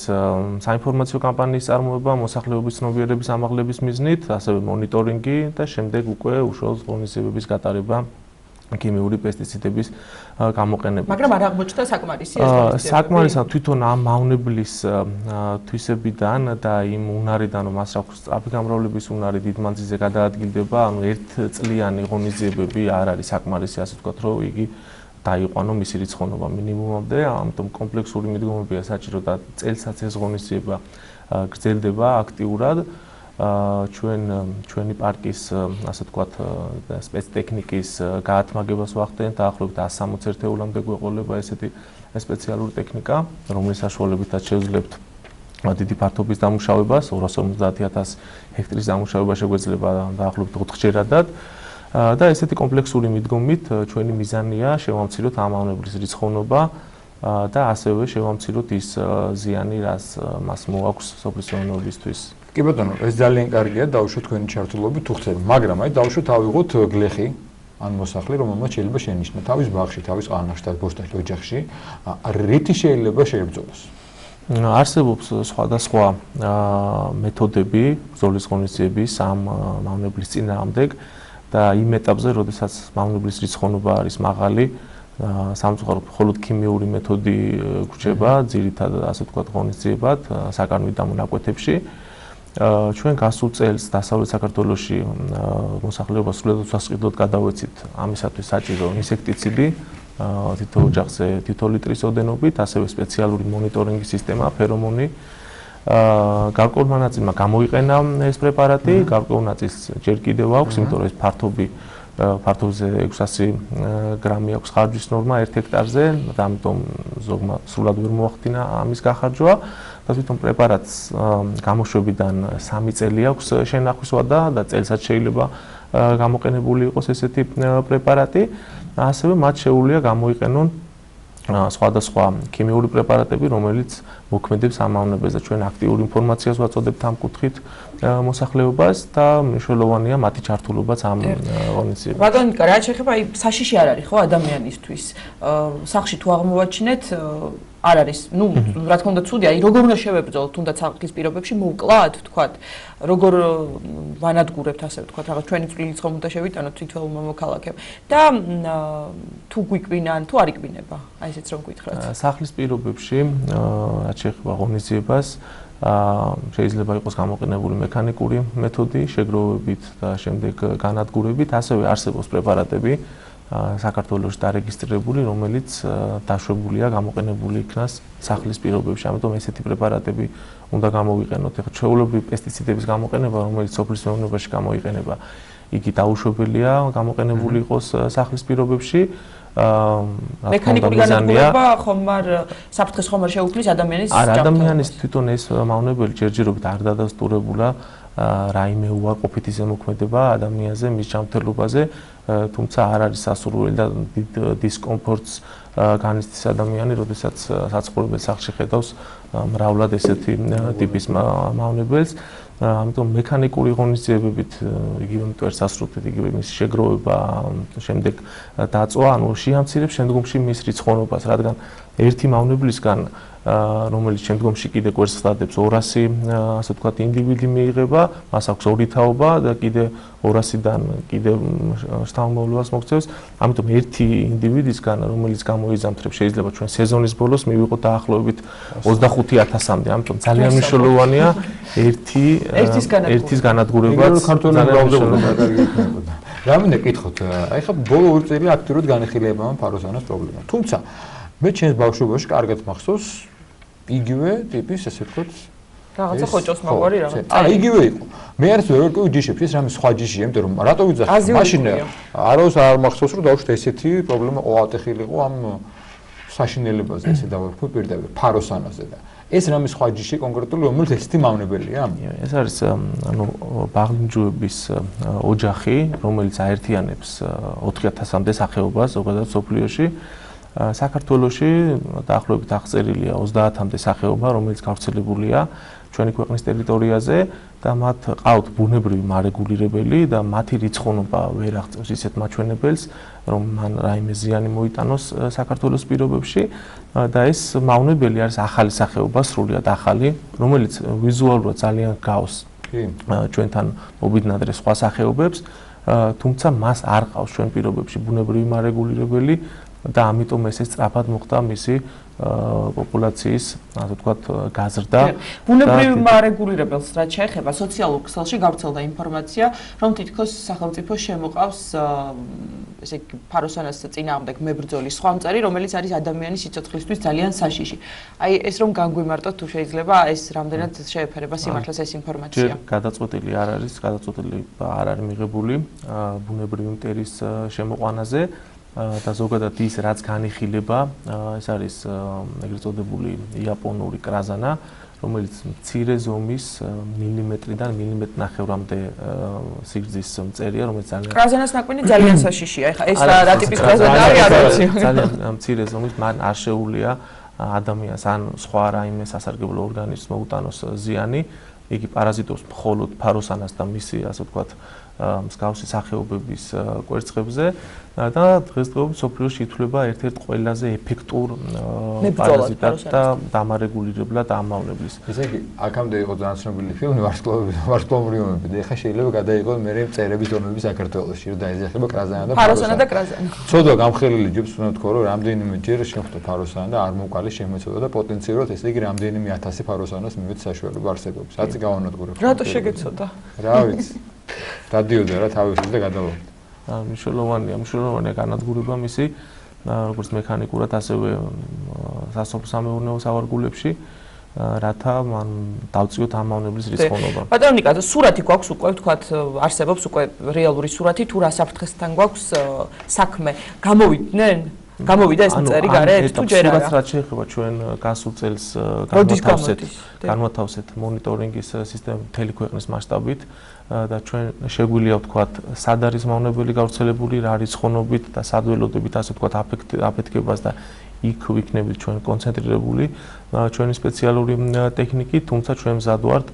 S9: საინფორმაციო კამპანიის წარმოება, მოსახლეობის ცნობიერების ამაღლების მიზნით, ასევე მონიტორინგი და შემდეგ უკვე უშუალოდ ღონისძიებების გატარება ქიმიური პესტიციდების გამოყენება.
S1: მაგრამ არ აღმოჩნდა საკმარისი ეს ღონისძიებები.
S9: საკმარისად თვითონ ამ მავნებლის თვისებიდან და იმ უნარიდან, რომ მას აქვს სწრაფი გამრავლების უნარი დიდ მანძილზე გადაადგილდება, ანუ ერთწლიანი ღონისძიებები არ არის საკმარისი, ასე ვთქვათ, რომ იგი დაიყვანო მისი რიცხოვნობა მინიმუმამდე, ამიტომ კომპლექსური მიდგომებია საჭირო და წელსაც ეს ღონისძიება გრძელდება აქტიურად. ჩვენი პარკის, ასე ვთქვათ, სპეცტექნიკის გაათმაგებას ვახდენთ, დაახლოებით 160 ერთეულამდე გვეყოლება ესეთი სპეციალური ტექნიკა, რომლის საშუალებითაც შევძლებთ დიდი ფართობის დამუშავებას, 250.000 ჰექტრის დამუშავება შეგვეძლება დაახლოებით 4-ჯერადად. და ესეთი კომპლექსური მიდგომით ჩვენი მიზანია შევამციროთ ამ მავნებლის რიცხოვნობა და ასევე შევამციროთ ის ზიანი, რაც მას მოაქვს სოფლის მეურნეობისთვის.
S2: კი ბატონო, ეს ძალიან კარგია, დავუშვოთ თქვენი ჩართულობით თუ ხდება, მაგრამ აი დავუშვოთ ავიღოთ გლეხი ან მოსახლე, რომელმაც შეიძლება შენიშნა თავის ბაღში, თავის ყანაშთან, ბოსტნეში, ოჯახში, რითი შეიძლება შეებრძოლოს?
S9: არსებობს სხვადასხვა მეთოდები ბრძოლის ღონისძიების ამ მავნებლის წინააღმდეგ და იმ ეტაპზე, როდესაც მავნებლის რიცხოვნობა არის მაღალი, სამწუხაროდ მხოლოდ ქიმიური მეთოდი გვჭირდება, ძირითადად ასე ვთქვათ ღონისძიებად, საკანონმდებლო დამონაკვეთებში. ჩვენ გასულ წელს დასავლეთ საქართველოში მოსახლეობას სრულად უსასყიდლოდ გადავეცით ამისათვის საჭირო ინსექტიციდი, თითო ოჯახზე თითო ლიტრის ოდენობით, ასევე სპეციალური მონიტორინგის სისტემა, ფერომონი. გარკვეულმა ნაწილმა გამოიყენა ეს პრეპარატი, გარკვეულ ნაწილს ჯერ კიდევ აქვს, იმიტომ რომ ეს ფართობზე 600 გრამი აქვს ხარჯვის ნორმა 1 ჰექტარზე, და ამიტომ ზოგმა სრულად ვერ მოახდინა ამის გახარჯვა. და თვითონ პრეპარატს გამოშვებიდან 3 წელი აქვს შენახვის ვადა და წელსაც შეიძლება გამოყენებული იყოს ესეთი პრეპარატი. ასევე მათ შეუძლია გამოიყენონ სხვადასხვა ქიმიური პრეპარატები, რომელიც მოქმედებს ამ მავნებელს და ჩვენ აქტიურ ინფორმაციას ვაწოდებთ ამ კუთხით მოსახლეობას და მნიშვნელოვანია მათი ჩართულობაც ამ ღონისძიებაში.
S1: ბატონო, რა შეიძლება აი საშიში არ არის ხო ადამიანისთვის? სახლში თუ აღმოვაჩინეთ არ არის, ну, რა თქმა უნდა, ცუდია, აი როგორ უნდა შევებრძოლოთ, თუნდაც სახლის პირობებში მოვკლათ, ვთქვათ, როგორ ვანადგურებთ, ასე ვთქვათ, რაღაც ჩვენი წვლილი ცხომ უნდა შევიტანოთ თითოეულმა მოქალაქემ და თუ გვიკვინან, თუ არ იკვინება, აი ესეც რომ გითხრათ.
S9: სახლის პირობებში, რაც შეეხება ღონისძიებას, შეიძლება იყოს გამოყენებული მექანიკური მეთოდი, შეგროვებით და შემდეგ განადგურებით, ასევე არსებობს პრეპარატები საქართველოში დარეგისტრირებული, რომელიც დაშვებულია გამოყენებული იქნას სახლის პირობებში. ამიტომ ესეთი პრეპარატები უნდა გამოვიყენოთ. ეხლა ჩვეულებრივი პესტიციდების გამოყენება, რომელიც სოფლის მეურნეობაში გამოიყენება, იგი დაუშვებელია გამოყენებული იყოს სახლის პირობებში.
S1: მექანიკური განადგურება ხომ არ საფრთხეს ხომ არ შეუქმნის ადამიანის
S9: ჯანმრთელობას? ადამიანის თვითონ ეს მავნებელი ჯერჯერობით არ დადასტურებულა რაიმე უარყოფითი ზემოქმედება ადამიანზე, მის ჯანმრთელობაზე, თუმცა არ არის სასურველი და დიდ დისკომფორტს განიცდის ადამიანი, როდესაც საცხოვრებელ სახლში ხედავს მრავლად ესეთი ტიპის მავნებელს. ამიტომ მექანიკური ღონისძიებებით იგივე მტვერს ასრულებთ, იგივე მის შეგროვება, შემდეგ დაწვა, ანუ შეამცირებს შემდგომში მის რიცხოვნობას, რადგან ერთი მავნებლისგან რომელიც შემდგომში კიდე კვერცხს ხდადებს 200 ასე ვთქვათ ინდივიდი მიიღება, მას აქვს ორი თაობა და კიდე 200-დან კიდე შთამომავლობას მოქცევს. ამიტომ ერთი ინდივიდისგან, რომელიც გამოიზამთრებს, შეიძლება ჩვენ სეზონის ბოლოს მივიღოთ დაახლოებით 25,000-მდე. ამიტომ ძალიან მნიშვნელოვანია ერთის განადგურებაც.
S2: ძალიან მნიშვნელოვანია. რა მინდა გითხოთ, აი ხა ბოლო 2 წელი აქტიურად განეხილებაა ფაროსანას პრობლემა. თუმცა მე ჩემს ბავშვობაში კარგად მახსოვს იგივე ტიპის, ესე ვთქვათ,
S1: რაღაცა ხოჭოს მაგვარი რაღაც.
S2: იგივე იყო. მე არც ვერ ვერკვევი ჯიშებს, ეს რამე სხვა ჯიშია, იმიტომ რომ რატო ვიძახე? მაშინ არავის არ მახსოვს რომ დავუშვით ესეთი პრობლემა ყოველტეხილი იყო ამ საშინელებაზე, ესე დავერქვი პირდაპირ ფაროსანაზე და ეს რამე სხვა ჯიში კონკრეტული რომელიც ესეთი მავნებელია?
S9: ეს არის ანუ ბაღლინჯუების ოჯახი, რომელიც აერთიანებს 4000-მდე სახეობას ზოგადად სოფლიოში. საქართველოში დაახლოებით აღწერილია 30-მდე სახეობა, რომელიც გავრცელებულია ჩვენი ქვეყნის ტერიტორიაზე და მათ ყავთ ბუნებრივი მარეგულირებელი და მათი რიცხოვნობა ვერ აღწევს ისეთ მაჩვენებელს, რომ მან რაიმე ზიანი მოიტანოს საქართველოს პირობებში და ეს მავნებელი არის ახალი სახეობა, სრულიად ახალი, რომელიც ვიზუალურად ძალიან გავს ჩვენთან მობიდნადრე სხვა სახეობებს, თუმცა მას არ ყავს ჩვენ პირობებში ბუნებრივი მარეგულირებელი და ამიტომ ეს სწრაფად მოხდა მისი პოპულაციის, ასე ვთქვათ, გაზრდა.
S1: ბუნებრივ მარეგულირებელს რაც შეეხება სოციალურ ქსელში გავრცელდა ინფორმაცია, რომ თითქოს სახელმწიფო შემოყავს ესე იგი ფაროსანას წინააღმდეგ მებრძოლი სხვა მწერი, რომელიც არის ადამიანის სიცოცხლისთვის ძალიან საშიში. აი ეს რომ განგვიმარტოთ თუ შეიძლება ეს რამდენად შეეფერება სიმართლეს ეს ინფორმაცია.
S9: გადაწყვეტილი არ არის, გადაწყვეტილი არ არის მიღებული ბუნებრივი მტერის შემოყვანაზე. და ზოგადად ის რაც განიხილება, ეს არის ეგრეთ წოდებული იაპონური კრაზანა, რომელიც მცირე ზომის მილიმეტრიდან მილიმეტრ-ნახევრამდე სიგრძის მწერია, რომელიც ძალიან
S1: კრაზანას ნაკვენი ძალიან საშიშია. ეხლა ეს რა ტიპის კრაზანა არის, არ ვიცი.
S9: ძალიან მცირე ზომის, მან არ შეუძლია ადამიანს ან სხვა რაიმე სასარგებლო ორგანიზმს მოუტანოს ზიანი. იგი პარაზიტობს მხოლოდ ფაროსანას და მისი, ასე ვთქვათ, მსგავსი სახეობების კვერცხებზე და დღესდღეობით სოფლიოში ითვლება ერთ-ერთ ყველაზე ეფექტურ პარაზიტად და დამარეგულირებლად ამავნებლის.
S2: ესე იგი, აქამდე იყო ძალიან ცნობილი ფილმი ვარსკვლავური ომები და ეხლა შეიძლება გადაიღოს მე მწერების ომები საქართველოში, რომ დაეძახება კრაზანა და
S1: ფაროსანა და კრაზანა.
S2: ცოდვა გამხელილი ჯობს უნდა თქვა, რომ რამდენიმე ჯერ შეხვდა ფაროსანა და არ მოკალი შემეცოდა და პოტენციურად ესე იგი რამდენიმე 1000 ფაროსანას მივეც საშუალება არსებობს. აცი გავანადგურებ.
S1: რატო შეგეცოდა?
S2: რა ვიცი. დადიოდა რა თავისით და გადავიდა.
S9: მნიშვნელოვანია განადგურება მისი, როგორც მექანიკურად, ასევე სასოფლო-სამეურნეო სავარგულებში, რათა მან დავწიოთ ამავნებლის რიცხოვნობა.
S1: ბატონო ნიკა, სურათი გვაქვს უკვე, ვთქვათ, არსებობს უკვე რეალური სურათი, თუ რა საფრთხესთან გვაქვს საქმე, გამოვიდნენ? გამოვიდა ეს მწერი გარეთ თუ ჯერ არა?
S9: რაც შეეხება ჩვენ გასულ წელს განვათავსეთ მონიტორინგის სისტემა მთელი ქვეყნის მასშტაბით და ჩვენ შეგვიძლია ვთქვათ სად არის მავნებელი გავრცელებული, რა რიცხოვნობით და სად ველოდებით ასე ვთქვათ აფეთქებას და იქ ვიქნებით ჩვენ კონცენტრირებული ჩვენი სპეციალური ტექნიკით, თუმცა ჩვენ მზად ვართ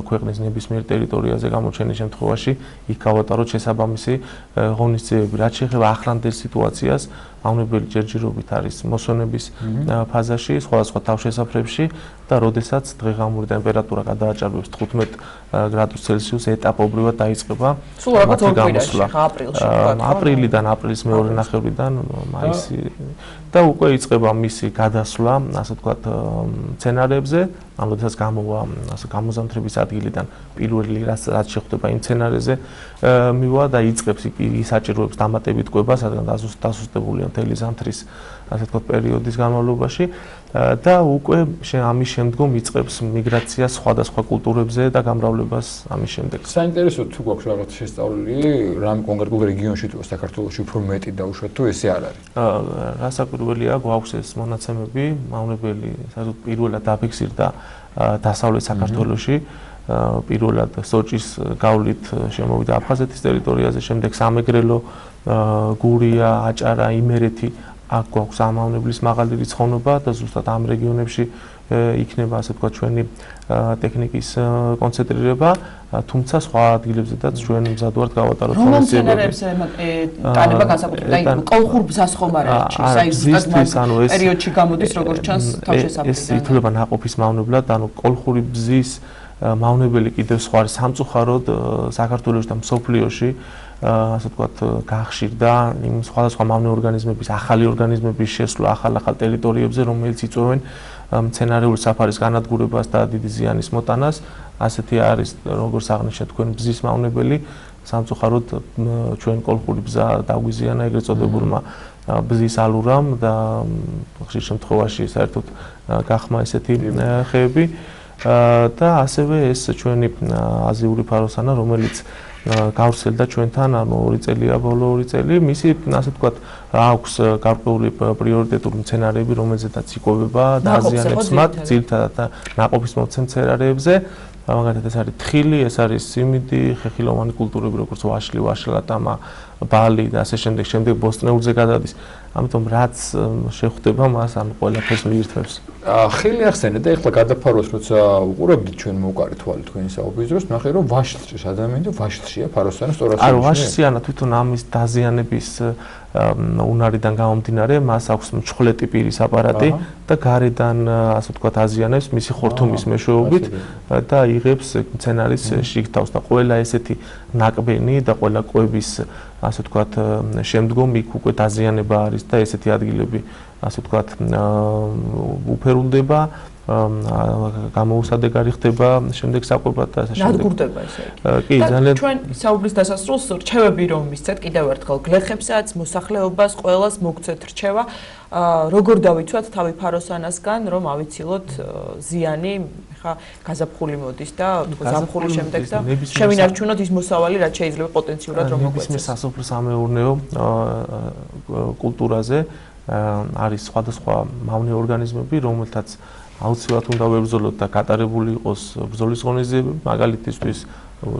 S9: ქვეყნის ნებისმიერ ტერიტორიაზე გამოჩენის შემთხვევაში იქ გავატაროთ შესაბამისი ღონისძიებები. რაც შეეხება ახლანდელ სიტუაციას, მავნებელი ჯერჯერობით არის მოსვენების ფაზაში, სხვადასხვა თავშესაფრებში და როდესაც დღეღამური ტემპერატურა გადააჭარბებს 15 გრადუს ცელსიუსს ეტაპობრივად დაიწყება.
S1: სულ რაღაც ორ კვირაში, აპრილში.
S9: აპრილიდან აპრილის მეორე ნახევრიდან მაისი და უკვე იწყება მისი გადასვლა, ასე ვთქვათ, სცენარებზე, ან როდესაც გამოვა ასე გამოზამთრების ადგილიდან პირველი რაც შეხვდება იმ სცენარეზე მივა და იწყებს ისაჭიროებს დამატებით კვება, სადღაც დასუსტებულია მთელი ზამთრის ასე ვთქვათ პერიოდის განმავლობაში და უკვე ამის შემდგომ იწყებს მიგრაციას სხვადასხვა კულტურებზე და გამრავლებას ამის შემდეგ.
S2: საინტერესო თუ გვაქვს რაღაც შესწავლილი, რამ კონკრეტულ რეგიონში თუ საქართველოში უფრო მეტი დაუშვათ თუ ესე არ არის.
S9: რასაკვირველია, გვაქვს ეს მონაცემები, მავნებელი საერთოდ პირველად დაფიქსირდა დასავლეთ საქართველოში, პირველად სოჭის გავლით შემოვიდა აფხაზეთის ტერიტორიაზე, შემდეგ სამეგრელო, გურია, აჭარა, იმერეთი აქ გვაქვს ამავნებლის მაღალი რიცხოვნობა და ზუსტად ამ რეგიონებში იქნება ასე ვთქვათ ჩვენი ტექნიკის კონცენტრირება, თუმცა სხვა ადგილებზედაც ჩვენ მზად ვართ გავატაროთ
S1: კონცენტრირებები. ტანება განსაკუთრებით, აი კოლხურ ბზას ხომ არ არჩევს, აი ზუსტად მაგ პერიოდში გამოდის როგორც ჩანს თავშესაფრიდან.
S9: ეს ითვლება ნაყოფის მავნებლად, ანუ კოლხური ბზის მავნებელი კიდევ სხვა არის სამწუხაროდ საქართველოში და მსოფლიოში ასე ვთქვათ გახშირდა იმ სხვადასხვა მავნე ორგანიზმების, ახალი ორგანიზმების შესვლა ახალ ტერიტორიებზე, რომელიც იწვევენ მცენარეული საფარის განადგურებას და დიდი ზიანის მოტანას. ასეთი არის, როგორც აღნიშნეთ თქვენ, ბზის მავნებელი, სამწუხაროდ ჩვენ კოლხური ბზა დაგვიზიანა ეგრეთ წოდებულმა ბზის ალურამ და ხშირ შემთხვევაში საერთოდ გახმა ესეთი ხეები. და ასევე ეს ჩვენი აზიური ფაროსანა, რომელიც გავრცელდა ჩვენთან, ანუ 2 წელია, ბოლო 2 წელი, მისი ასე ვთქვათ, აქვს გარკვეული პრიორიტეტული მცენარეები, რომელზედაც იკვებება და აზიანებს მათ ძირითადად ნაყოფის მოცემ მცენარეებზე. მაგალითად ეს არის თხილი, ეს არის სიმინდი, ხეხილოვანი კულტურები, როგორც ვაშლი, ვაშლატამა, ბალი და ასე შემდეგ ბოსტნეულზე გადადის. ამიტომ რაც შეხვდება მას, ანუ ყველაფერს მიირთმევს.
S2: ხილი ახსენე და ეხლა გადაფაროს, როცა უყურებდით ჩვენ მოვყარი თვალი თქვენი საუბრის დროს, ნახე რომ ვაშლში ადამიანი და ვაშლშია ფაროსანი სწორად.
S9: არა, ვაშლშიანა თვითონ ამის დაზიანების უნარიდან გამომდინარე, მას აქვს მჩხვლეტი პირის აპარატი და გარედან ასე ვთქვათ აზიანებს მისი ხორთუმის მეშვეობით და იღებს მცენარის შიგთავს და ყველა ესეთი ნაკბენი და ყველა კვების ასე ვთქვათ შემდგომ იქ უკვე დაზიანება არის და ესეთი ადგილები ასე ვთქვათ უფერულდება გამოუსადეგარი ხდება შემდეგ საკვებად და ასე შემდეგ.
S1: ნადგურდება ესე.
S9: კი, ძალიან
S1: ჩვენ საუბრის დასასრულს რჩევები რომ მისცეთ კიდევ ერთხელ გლეხებსაც, მოსახლეობას, ყველას მოგცეთ რჩევა. როგორ დავიცვათ თავი ფაროსანასგან, რომ ავიცილოთ ზიანი, ხა გაზაფხული მოდის და ზაფხულის შემდეგ და შევინარჩუნოთ ის მოსავალი, რაც შეიძლება პოტენციურად რომ მოგვეცეს.
S9: მის სასოფლო-სამეურნეო კულტურაზე არის სხვადასხვა მავნე ორგანიზმები, რომელთაც აუცილებლად უნდა ვებრძოლოთ და გატარებული იყოს ბრძოლის ღონისძიებები, მაგალითისთვის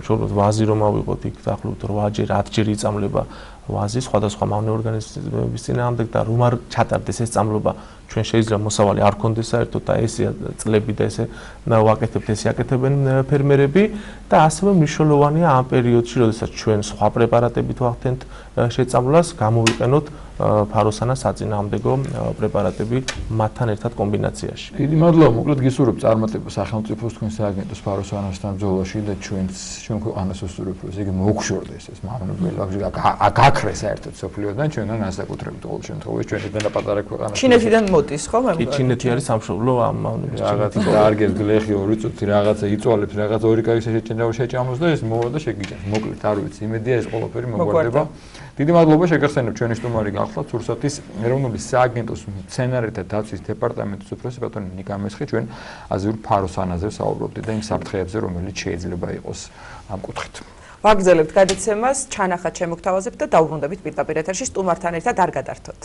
S9: შოროთ ვაზი რომ ავიღოთ იქ დაახლოებით 8-ჯერ 10-ჯერ იწამლება ვაზი სხვადასხვა მავნე ორგანიზმების წინააღმდეგ და რომ არ ჩატარდეს ეს წამლობა ჩვენ შეიძლება მოსავალი არ გქონდეს საერთოდ და ესე წლები და ესე ვაკეთებთ ესე აკეთებენ ფერმერები და ასევე მნიშვნელოვანია ამ პერიოდში როდესაც ჩვენ სხვა პრეპარატებით ვახდენთ შეწამლას გამოვიყენოთ ფაროსანა საწინააღმდეგო პრეპარატები მათთან ერთად კომბინაციაში.
S2: დიდი მადლობა, მოკლედ გისურვებ წარმატებას სახელმწიფოს თქვენ სააგენტოს ფაროსანასთან ბრძოლაში და ჩვენ ქვეყანას უსურვებ, რომ იგი მოგშორდეს ეს მავნებელი გაქრეს საერთოდ სოფლიოდან ჩვენთან ასაკუთრებით ყოველ შემთხვევაში ჩვენიდან და პატარა ქვეყანა.
S1: ჩინეთიდან მოდის ხო მე?
S9: კი, ჩინეთი არის სამშობლო ამ მავნების.
S2: რაღაცა დაარგეს გლეხი 2 წუთი რაღაცა იწვალებს რაღაც 2 კაის შეჭამოს და ეს მოვა და შეგიჭამს. მოკლედ არ ვიცი, იმედია ეს ყველაფერი მოგვარდება. დიდი მადლობა შეგახსენებ ჩვენი სტუმარი გახლავთ სურსათის ეროვნული სააგენტოს მცენარეთა დაცვის დეპარტამენტის უფროსი ბატონი ნიკა მესხი ჩვენ აზიური ფაროსანაზე საუბრობდით და იმ საფრთხეებზე რომელიც შეიძლება იყოს ამ კუთხით.
S1: ვაგრძელებთ გადაცემას, ჩანახat შემოგთავაზებთ და დაუბრუნდებით პირდაპირ ეთერში სტუმართან ერთად არ გადართოთ.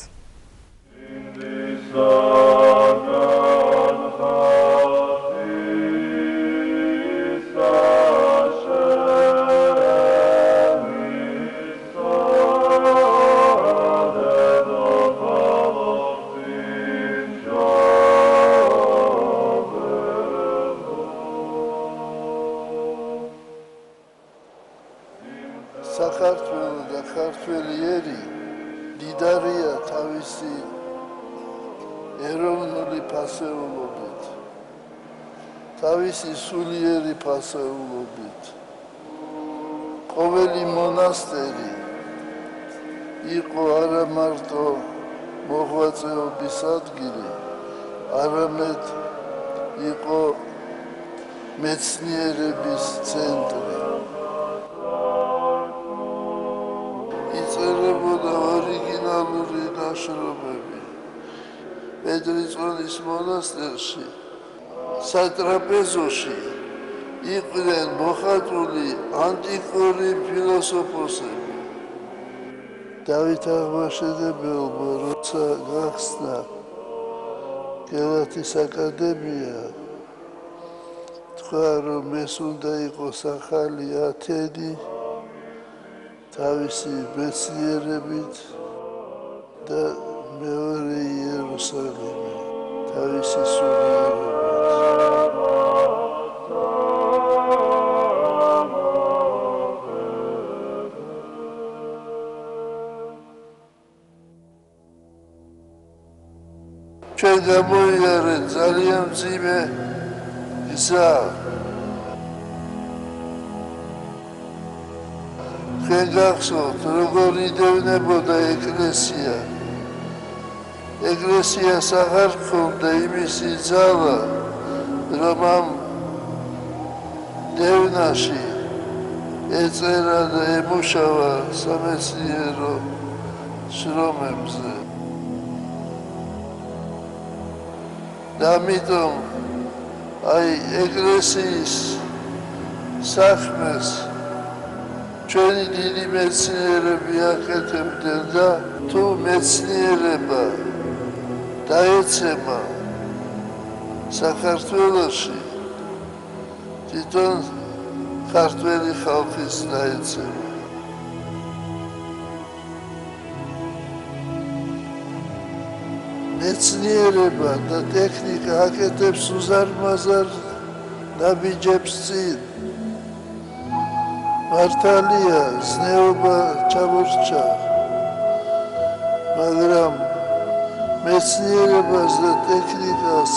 S3: საქართველო და ქართველიერი დიდარია თავისი ეროვნული ფასეულობით, თავისი სულიერი ფასეულობით. ყოველი მონასტერი იყო არა მარტო მოღვაწეობის ადგილი, არამედ იყო მეცნიერების ცენტრი. იწერებოდა ორიგინალური ნაშრომები. პეტრიწონის მონასტერში, სატრაპეზოში იყვნენ მოხატული ანტიკური ფილოსოფოსები. დავით აღმაშენებელმა როცა გახსნა გელათის აკადემია, თქვა რომ ეს უნდა იყოს ახალი ათენი თავისი მეცნიერებით და მეორე იერუსალიმი თავისი სულიერებით. ჩვენ გამოიარეთ ძალიან მძიმე გზა. თქვენ გახსოვთ, როგორ იდევნებოდა ეკლესია. ეკლესიას აღარ ჰქონდა იმისი ძალა, რომ ამ დევნაში ეწერა და ემუშავა სამეცნიერო შრომებზე. 'და ამიტომ აი ეკლესიის საქმეს ჩვენი დიდი მეცნიერები აკეთებდნენ და თუ მეცნიერება დაეცემა საქართველოში თვითონ ქართველი ხალხის დაეცემა. მეცნიერება და ტექნიკა აკეთებს უზარმაზარ ნაბიჯებს წინ. მართალია, ზნეობა ჩამორჩა, მაგრამ მეცნიერებას და ტექნიკას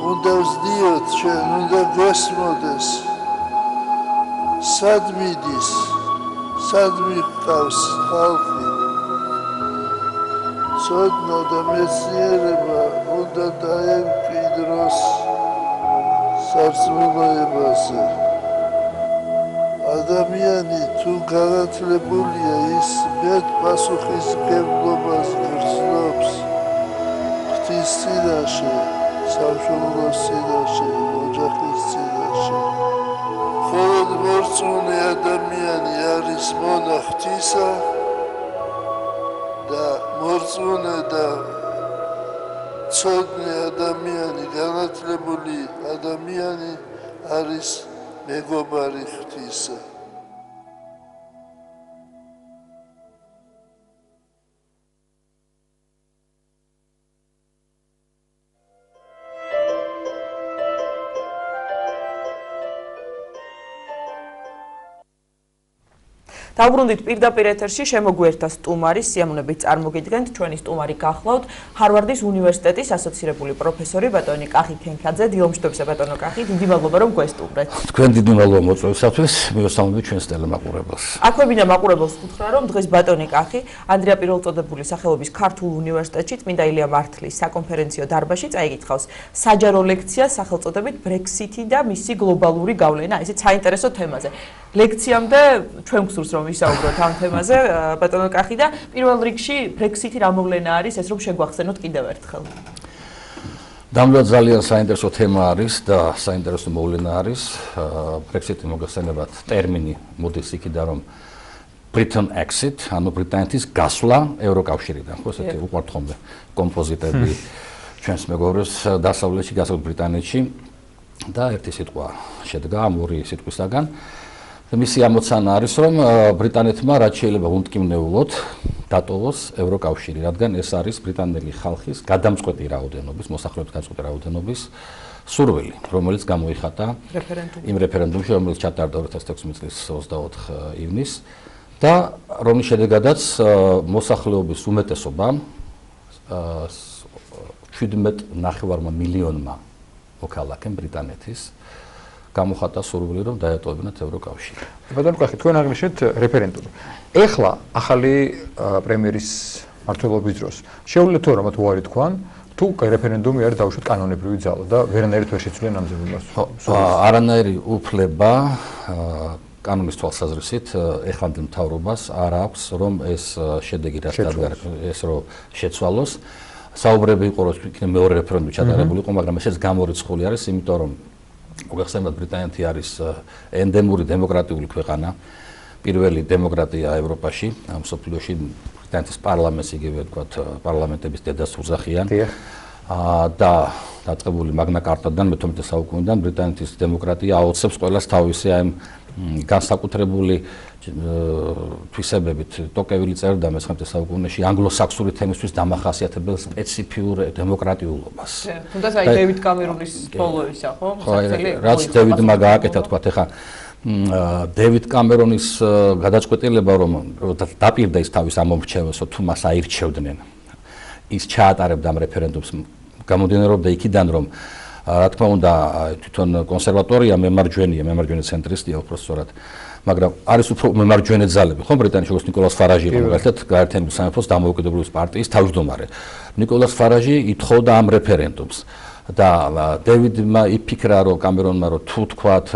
S3: უნდა ვზდიოთ ჩვენ, უნდა გვესმოდეს. სად მიდის, სად მიჰყავს ხალხი. ცოდნა და მეცნიერება უნდა დაემკვიდროს სარწმუნოებაზე. ადამიანი თუ განათლებულია, ის მეტ პასუხისმგებლობას გრძნობს ღვთის წინაშე, სამშობლოს წინაშე, ოჯახის წინაშე. მხოლოდ მორწმუნე ადამიანი არის მონა ღვთისა და მორწმუნე და ცოდნე ადამიანი, განათლებული ადამიანი არის მეგობარი ღვთისა.
S1: დავბრუნდით პირდაპირ ეთერში, შემოგვიერთდა სტუმარი, სიამოვნებით წარმოგიდგენთ, ჩვენი სტუმარი გახლავთ ჰარვარდის უნივერსიტეტის ასოცირებული პროფესორი ბატონი კახი ქენქაძე. დილომშვიდობისა ბატონო კახი, დიდი მადლობა რომ გვესტუმრეთ.
S10: თქვენ დიდი მადლობა მოწვევისათვის, მივესალმებით ჩვენს ტელემაყურებელს.
S1: აქვებინა მაყურებელს ვუთხრა, რომ დღეს ბატონი კახი ანდრია პირველწოდებული სახელობის ქართულ უნივერსიტეტში წმინდა ილია მართლის საკონფერენციო დარბაზში წაიკითხავს საჯარო ლექცია სახელწოდებით ბრექსიტი და მისი გლობალური გავლენა, ესეც საინტერესო თემაზე. ლექციამდე ჩვენ გსურს რომ ვისაუბროთ ამ თემაზე, ბატონო კახი, და პირველ რიგში ბრექსიტი რა მოვლენა არის, ეს რომ შეგვახსენოთ კიდევ ერთხელ.
S10: ნამდვილად ძალიან საინტერესო თემა არის და საინტერესო მოვლენა არის. ბრექსიტი მოგეხსენებათ ტერმინი მოდის იქიდან, რომ Britain exit, ანუ ბრიტანეთის გასვლა ევროკავშირიდან, ხო, ესეთი უყვართ ხოლმე კომპოზიტები ჩვენს მეგობრებს დასავლეთში, გასულ ბრიტანეთში და ერთი სიტყვა შედგა ამ ორი სიტყვისაგან. მისი ამოცანა არის, რომ ბრიტანეთმა რაც შეიძლება უნტკივნეულოდ დატოვოს ევროკავშირი, რადგან ეს არის ბრიტანელი ხალხის გადამწყვეტი რაოდენობის, მოსახლეობის გადამწყვეტი რაოდენობის სურვილი, რომელიც გამოიხატა იმ რეფერენდუმში, რომელიც ჩატარდა 2016 წლის 24 ივნისს და რომლის შედეგადაც მოსახლეობის უმეტესობამ 17.5 მილიონმა მოქალაქემ ბრიტანეთის გამოხატა სურვილი, რომ დაეტოვებინათ ევროკავშირი.
S2: ბატონო კახი, თქვენ აღნიშნეთ რეფერენდუმი. ეხლა ახალი პრემიერის მმართველობის დროს შეუძლია თუ არა მათ უარი თქვან, თუ რეფერენდუმი არის დაუშვათ კანონებრივი ძალა და ვერანაირად ვერ შეცვლიან ამ ზემოდას.
S10: არანაირი უფლება კანონის თვალსაზრისით ეხლამდელ მთავრობას არ აქვს, რომ ეს შედეგი რაც დადგა, ეს რომ შეცვალოს. საუბრები იყო, რომ მეორე რეფერენდუმი ჩატარებული იყო, მაგრამ ესეც გამორიცხული არის, იმიტომ რომ მოგახსენებათ ბრიტანეთი არის ენდემური დემოკრატიული ქვეყანა, პირველი დემოკრატია ევროპაში, მსოფლიოში ბრიტანეთის პარლამენტს იგივე ვთქვათ პარლამენტების დედას უძახიან. და დაწყებული მაგნა კარტადან მე-19 საუკუნიდან ბრიტანეთის დემოკრატია აოცებს ყველას თავისი ამ განსაკუთრებული თვისებებით ტოკევილი წერდა მე-19 საუკუნეში ანგლო-საქსური თემისთვის დამახასიათებელ სპეციფიურ დემოკრატიულობას.
S1: თუნდაც აი დევიდ კამერონის ბოლოისა, ხო?
S10: რაც დევიდმა გააკეთა, თქვათ, ეხა დევიდ კამერონის გადაწყვეტილება, რომ დაპირდა ის თავის ამომრჩევესო, თუ მას აირჩევდნენ, ის ჩაატარებდა ამ რეფერენდუმს, გამომდინარეობდა იქიდან, რომ რა თქმა უნდა, თვითონ კონსერვატორია მემარჯვენე ცენტრისტია უბრალოდ, მაგრამ არის უფრო მემარჯვენე ძალები, ხო, ბრიტანეთში, როგორც ნიკოლას ფარაჟი იყო, მაგალითად, გაერთიანებული სამეფოს დამოუკიდებლობის პარტიის თავმჯდომარე. ნიკოლას ფარაჟი ითხოვდა ამ რეფერენდუმს და დევიდმა იფიქრა, რომ კამერონმა, რომ თუ თქვათ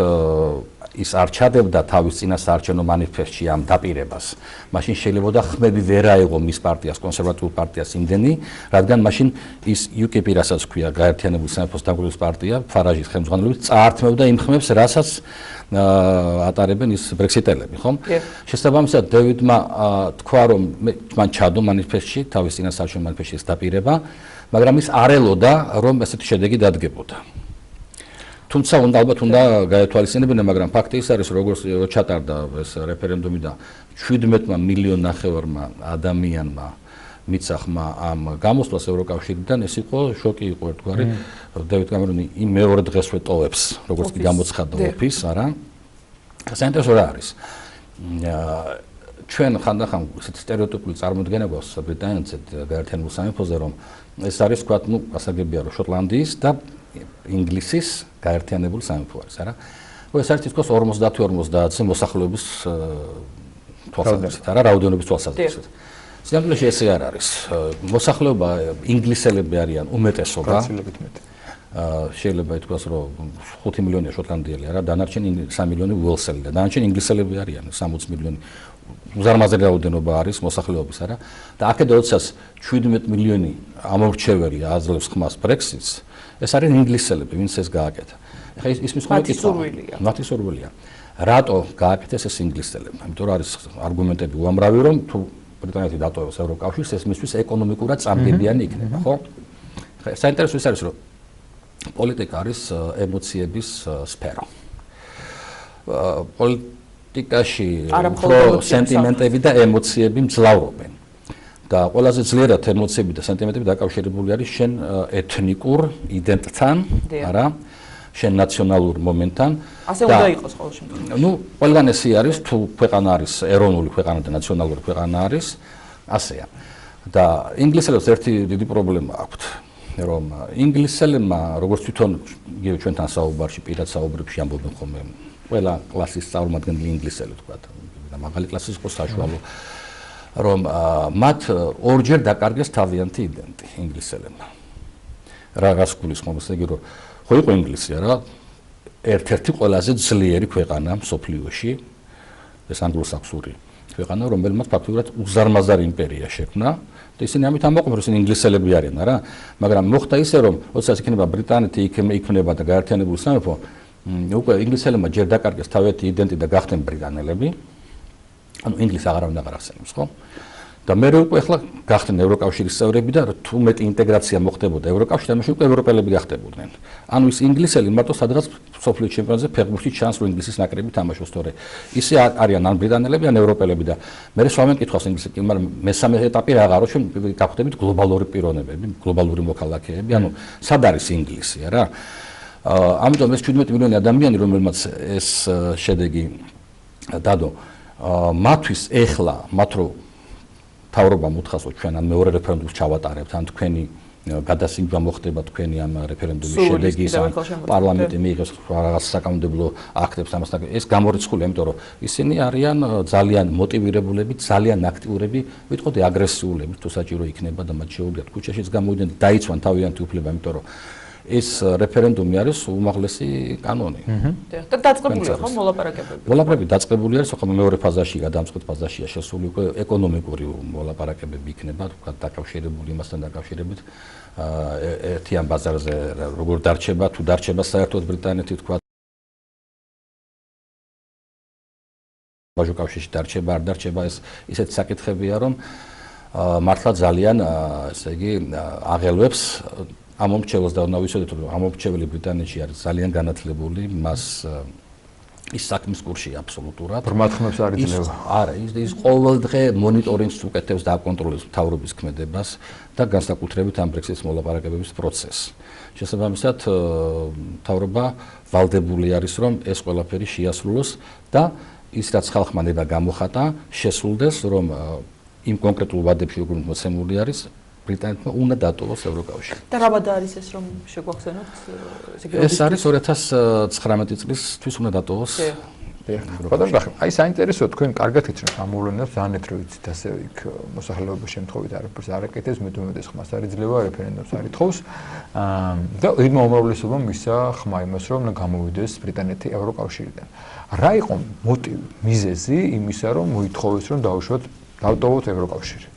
S10: ის არ ჩადებდა თავის წინასაარჩევნო მანიფესტში ამ დაპირებას, მაშინ შეიძლება ხმები ვერ აიღო მის პარტიას, კონსერვატიულ პარტიას იმდენი, რადგან მაშინ ის UKIP, რასაც ქვია, გაერთიანებული სამეფოს დამკვირვებლის პარტია, ფარაჟის ხელმძღვანელობით წაართმევდა იმ ხმებს, რასაც ატარებენ ის ბრექსიტელები, ხომ? შესაბამისად, დევიდმა თქვა, რომ მან ჩადო მანიფესტში, თავის წინასაარჩევნო მანიფესტში ეს დაპირება, მაგრამ ის არ ელოდა, რომ ესეთი შედეგი დადგებოდა. თუმცა ალბათ უნდა გაეთვალისწინებინა, მაგრამ ფაქტი ის არის, როგორც ჩატარდა ეს რეფერენდუმი და 17 მილიონ ნახევარმა ადამიანმა მიცა ხმა ამ გამოსვლას ევროკავშირიდან, ეს იყო შოკი, იყო ერთგვარი. დევიდ კამერონი იმ მეორე დღესვე ტოვებს, როგორც კი გამოცხადდა ოფის, არა? საინტერესო რა არის? ჩვენ ხანდახან ესეთი სტერეოტიპული წარმოდგენა გვაქვს ბრიტანეთზე, გაერთიანებულ სამეფოზე, რომ ეს არის, თქვათ, გასაგებია, რომ შოტლანდიის და ინგლისის გაერთიანებული სამეფო არის, არა? ეს არის თითქოს 50-50-ზე მოსახლეობის თვალსაზრისით, არა, რაოდენობის თვალსაზრისით. სინამდვილეში ესე არ არის. მოსახლეობა ინგლისელები არიან უმეტესობა. შეიძლება ითქვას, რომ 5 მილიონია შოტლანდიელი, არა, დანარჩენი 3 მილიონი უელსელი და დანარჩენი ინგლისელები არიან, 60 მილიონი. უზარმაზარი რაოდენობა არის მოსახლეობის, არა? და აქედან როდესაც 17 მილიონი ამორჩეველი აძლევს ხმას ბრექსიტს, ეს არის ინგლისელები, ვინც ეს გააკეთა. ეხლა ის მის მათი სურვილია. რატო გააკეთეს ეს ინგლისელებმა? იმიტომ რომ არის არგუმენტები უამრავი, რომ თუ ბრიტანეთი დატოვებს ევროკავშირს, ეს მისთვის ეკონომიკურად წამგებიანი იქნება, ხო? ეხლა საინტერესო ის არის, რომ პოლიტიკა არის ემოციების სფერო. პოლიტიკაში სენტიმენტები და ემოციები მძლავრობენ. და ყველაზეძლიერად ემოციები და სენტიმენტები დაკავშირებული არის შენ ეთნიკურ იდენტთან, არა? შენ ნაციონალურ მომენტთან.
S1: ასე უნდა იყოს ყოველ შემთხვევაში.
S10: ნუ ყველგან ესე არის, თუ ქვეყანა არის ეროვნული ქვეყანა და ნაციონალური ქვეყანა არის, ასეა. და ინგლისელებს ერთი დიდი პრობლემა აქვთ, რომ ინგლისელებმა, როგორც თვითონ იგივე ჩვენთან საუბარში, პირად საუბრებში ამბობენ ხოლმე, ყველა კლასის წარმომადგენელი ინგლისელი თქვათ, და მაღალი კლასის იყო საშუალო, რომ მათ ორჯერ დაკარგეს თავიანთი იდენტი ინგლისელებმა. რაღაც გულისხმობს, იგი რომ ხო იყო ინგლისი, არა? ერთ-ერთი ყველაზე ძლიერი ქვეყანა მსოფლიოში, ეს ანგლო-საქსონური ქვეყანა, რომელმაც ფაქტობრივად უზარმაზარი იმპერია შექმნა და ისინი ამით ამოყვნენ, რომ ისინი ინგლისელები არიან, არა? მაგრამ მოხდა ისე, რომ როდესაც იქნება ბრიტანეთი იქნება და გაერთიანებული სამეფო, უკვე ინგლისელებმა ჯერ დაკარგეს თავიანთი იდენტი და გახდნენ ბრიტანელები. ანუ ინგლისი აღარავინ აღარ ახსენებს, ხო? და მე უკვე ახლა გახდნენ ევროკავშირის წევრები და თუ მეტი ინტეგრაცია მოხდებოდა ევროკავშირთან, მაშინ უკვე ევროპელები გახდებოდნენ. ანუ ის ინგლისელი მარტო სადღაც სოფლიო ჩემპიონატზე ფეხბურთში ჩანს, რომ ინგლისის ნაკრები თამაშობს, თორე ისე არიან ან ბრიტანელები, ან ევროპელები და მე სვამენ კითხავს ინგლისელი, მაგრამ მესამე ეტაპი რა აღარო, ჩვენ გავხდებით გლობალური პიროვნებები, გლობალური მოქალაქეები, ანუ სად არის ინგლისი, არა? ამიტომ ეს 17 მილიონი ადამიანი, რომელმაც ეს შედეგი დადო, მათთვის ეხლა მათ რო თავრობამ უთხასო ჩვენ ან მეორე რეფერენდუმს ჩავატარებთ, ან თქვენი გადასინჯვა მოხდება თქვენი ამ რეფერენდუმის შედეგის, ან პარლამენტი მიიღებს რაღაც საკანონმდებლო აქტებს ამასთან. ეს გამორიცხულია, იმიტომ რომ ისინი არიან ძალიან მოტივირებულები, ძალიან აქტიურები, ვიტყოდი აგრესიულები, თუ საჭირო იქნება და მათ შეუძლიათ ქუჩაშიც გამოვიდნენ, დაიცვან თავიანთი უფლება, იმიტომ რომ ეს რეფერენდუმი არის უმაღლესი კანონი.
S1: და დაწყებულია ხო მოლაპარაკებები?
S10: მოლაპარაკებები დაწყებული არის, ხოლმე მეორე ფაზაში, გადამწყვეტ ფაზაშია შესული უკვე ეკონომიკური მოლაპარაკებები იქნება, თქვა დაკავშირებული იმასთან დაკავშირებით, ერთიან ბაზარზე როგორ დარჩება, თუ დარჩება საერთოდ ბრიტანეთი, თქვა ბაჟუკავშირში დარჩება, არ დარჩება, ეს ისეთი საკითხებია, რომ მართლა ძალიან, ესე იგი, აღელვებს ამომრჩეველს და უნდა ვიცოდეთ, რომ ამომრჩეველი ბრიტანეთში არის ძალიან განათლებული, მას ის საქმის კურსი აბსოლუტურად.
S2: ბრმად ხმებს არ იძლევა.
S10: არა, ის ყოველდღე მონიტორინგს უკეთებს და აკონტროლებს მთავრობის ქმედებას და განსაკუთრებით ამ ბრექსიტის მოლაპარაკებების პროცესს. შესაბამისად, მთავრობა ვალდებული არის, რომ ეს ყველაფერი შეასრულოს და ის რაც ხალხმა ნება გამოხატა, შესრულდეს, რომ იმ კონკრეტულ ვადებში როგორ მოცემული არის, ბრიტანეთმა უნდა დატოვოს ევროკავშირი.
S1: და რა ვადა არის ეს, რომ შეგვახსენოთ?
S10: ეს არის 2019 წლისთვის უნდა დატოვოს
S2: ბატონო გახი, აი საინტერესოა თქვენ კარგად იცნობთ ამ მოვლენებს, ზანეთ რო იცით ასე იქ მოსახლეობის შემთხვევით არაფერს არ აკეთებს, მე თვითონ ხმას არ იძლევა, რეფერენდუმს არ ითხოვს. და იდმა უმრავლესობამ მისცა ხმა იმას, რომ გამოვიდეს ბრიტანეთი ევროკავშირიდან. რა იყო მოტივი, მიზეზი იმისა, რომ მოითხოვეს, რომ დავტოვოთ ევროკავშირი?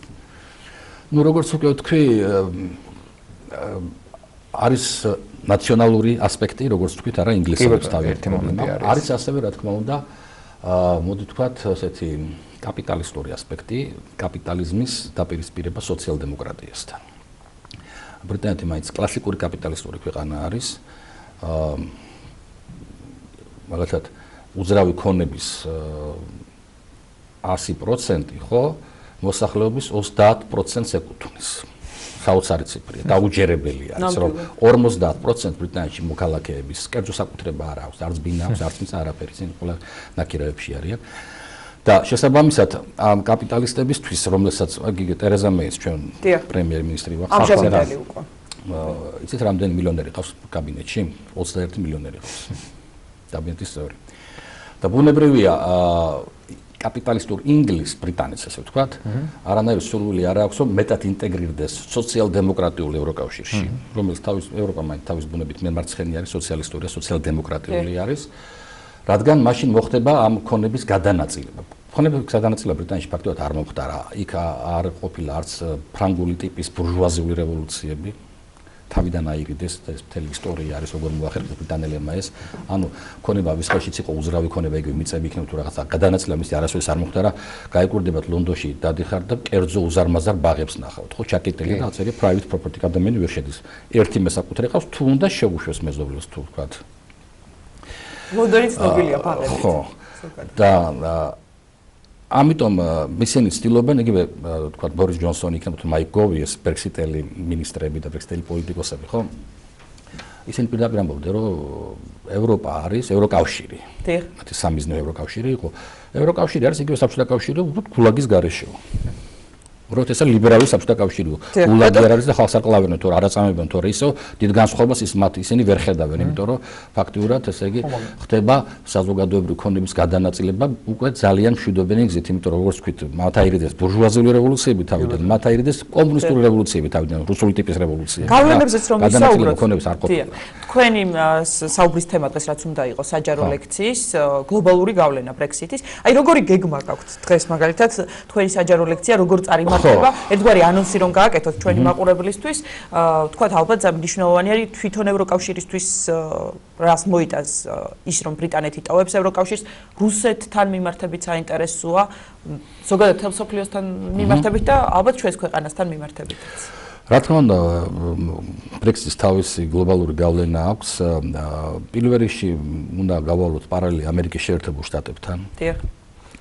S10: ნუ როგორც უკვე ვთქვი, არის ნაციონალური ასპექტი, როგორც თქვით, არა ინგლისურს თავი არის ასევე, რა თქმა უნდა, მოდი ვთქვათ, ასეთი კაპიტალისტური ასპექტი, კაპიტალიზმის დაპირისპირება სოციალ-დემოკრატიასთან. ბრიტანეთი მაინც კლასიკური კაპიტალისტური ქვეყანა არის. მაგალითად, უძრავი ქონების 100%, ხო, მოსახლეობის 30%-ს ეკუთვნის. საოცარი ციფრია, დაუჯერებელი არის, რომ 50% ბრიტანეთში მოქალაქეების კერძო საკუთრება არ აქვს, არც ბინა აქვს, არც მის არაფერი, ისინი ყველა ნაკირავებში არიან. და შესაბამისად, ამ კაპიტალისტებისთვის, რომელსაც იგი ტერეზა მეის ჩვენ პრემიერ-მინისტრი ვახსენე, იცით რამდენი მილიონერი ყავს კაბინეტში? 21 მილიონერი ყავს. კაბინეტის წევრი. და ბუნებრივია, კაპიტალისტურ ინგლისს ბრიტანეთს ასე ვთქვათ, არანაირი სურვილი არ აქვს, რომ მეტად ინტეგრირდეს სოციალ-დემოკრატიულ ევროკავშირში, რომელიც ევროპა მაინც თავის ბუნებით მემარცხენე არის, სოციალისტურია, სოციალ-დემოკრატიული არის, რადგან მაშინ მოხდება ამ ქონების გადანაწილება. ქონების გადანაწილება ბრიტანეთში ფაქტობრივად არ მომხდარა. იქ არ ყოფილა არც ფრანგული ტიპის ბურჟუაზიული რევოლუციები. თავიდან აირიდეს და ეს მთელი ისტორია არის როგორ მოახერხეს ბრიტანელებმა ეს. ანუ ქონება ვის ხელშიც იყო უძრავი ქონება, იგივე მიწები იქნება თუ რაღაცა გადანაწილება მისი არასოდეს არ მოხდარა. გაიკურდებათ ლონდონში დადიხართ და კერძო უზარმაზარ ბაღებს ნახავთ. ხო, ჩაკეტილი და აწერია private property, ადამიანი ვერ შედის. ერთი მესაკუთრე ყავს, თუ უნდა შეუშვეს მეზობელს თუ ვთქვათ.
S1: ლონდონი ცნობილია ბაღებით.
S10: ხო. და ამიტომ ისინი ცდილობენ იგივე თქვათ ბორის ჯონსონი იქნება თუ მაიკ გოვიეს ბრექსიტელი მინისტრები და ბრექსიტელი პოლიტიკოსები, ხო? ისინი პირდაპირ ამბობდნენ, რომ ევროპა არის ევროკავშირი.
S1: დიახ.
S10: მათი სამიზნე ევროკავშირი იყო. ევროკავშირი არის იგივე საბჭოთა კავშირი, უბრალოდ გულაგის გარეშეო. უბრალოდ ესა ლიბერალური საბჭოთა კავშირი. გულაგი არ არის და ხალხს არ კლავენ, თორე არ აწამებენ, თორე ისო დიდ განსხვავებას ისინი ვერ ხედავენ, იმიტომ რომ ფაქტიურად ესე იგი ხდება საზოგადოებრივი ქონების გადანაწილება უკვე ძალიან მშვიდობიანი გზით, იმიტომ რომ როგორც ვთქვით, მათ აირიდეს ბურჟუაზიული რევოლუციები თავიდან, მათ აირიდეს კომუნისტური რევოლუციები თავიდან, რუსული ტიპის რევოლუციები.
S1: გავლენებზეც რომ ვისაუბროთ,
S10: ქონების არ ყოფილა.
S1: თქვენი საუბრის თემა დღეს რაც უნდა იყოს საჯარო ლექციის გლობალური გავლენა ბრექსიტის. აი როგორი გეგმა გაქვთ დღეს მაგალითად თქვენი საჯარო ლექცია როგორ წარიმართება? ერთგვარი ანონსი რომ გააკეთოთ ჩვენი მაყურებლისთვის, თქვათ ალბათ მნიშვნელოვანი არის თვითონ ევროკავშირისთვის რას მოიტანს ის რომ ბრიტანეთი ტოვებს ევროკავშირს, რუსეთთან მიმართებით საინტერესოა, ზოგადად მთელ მსოფლიოსთან მიმართებით და ალბათ ჩვენს ქვეყანასთან მიმართებითაც.
S10: რა თქმა უნდა, ბრექსიტის თავისი გლობალური გავლენა აქვს. პირველ რიგში უნდა გავალოთ პარალელი ამერიკის შეერთებულ შტატებთან.
S1: დიახ.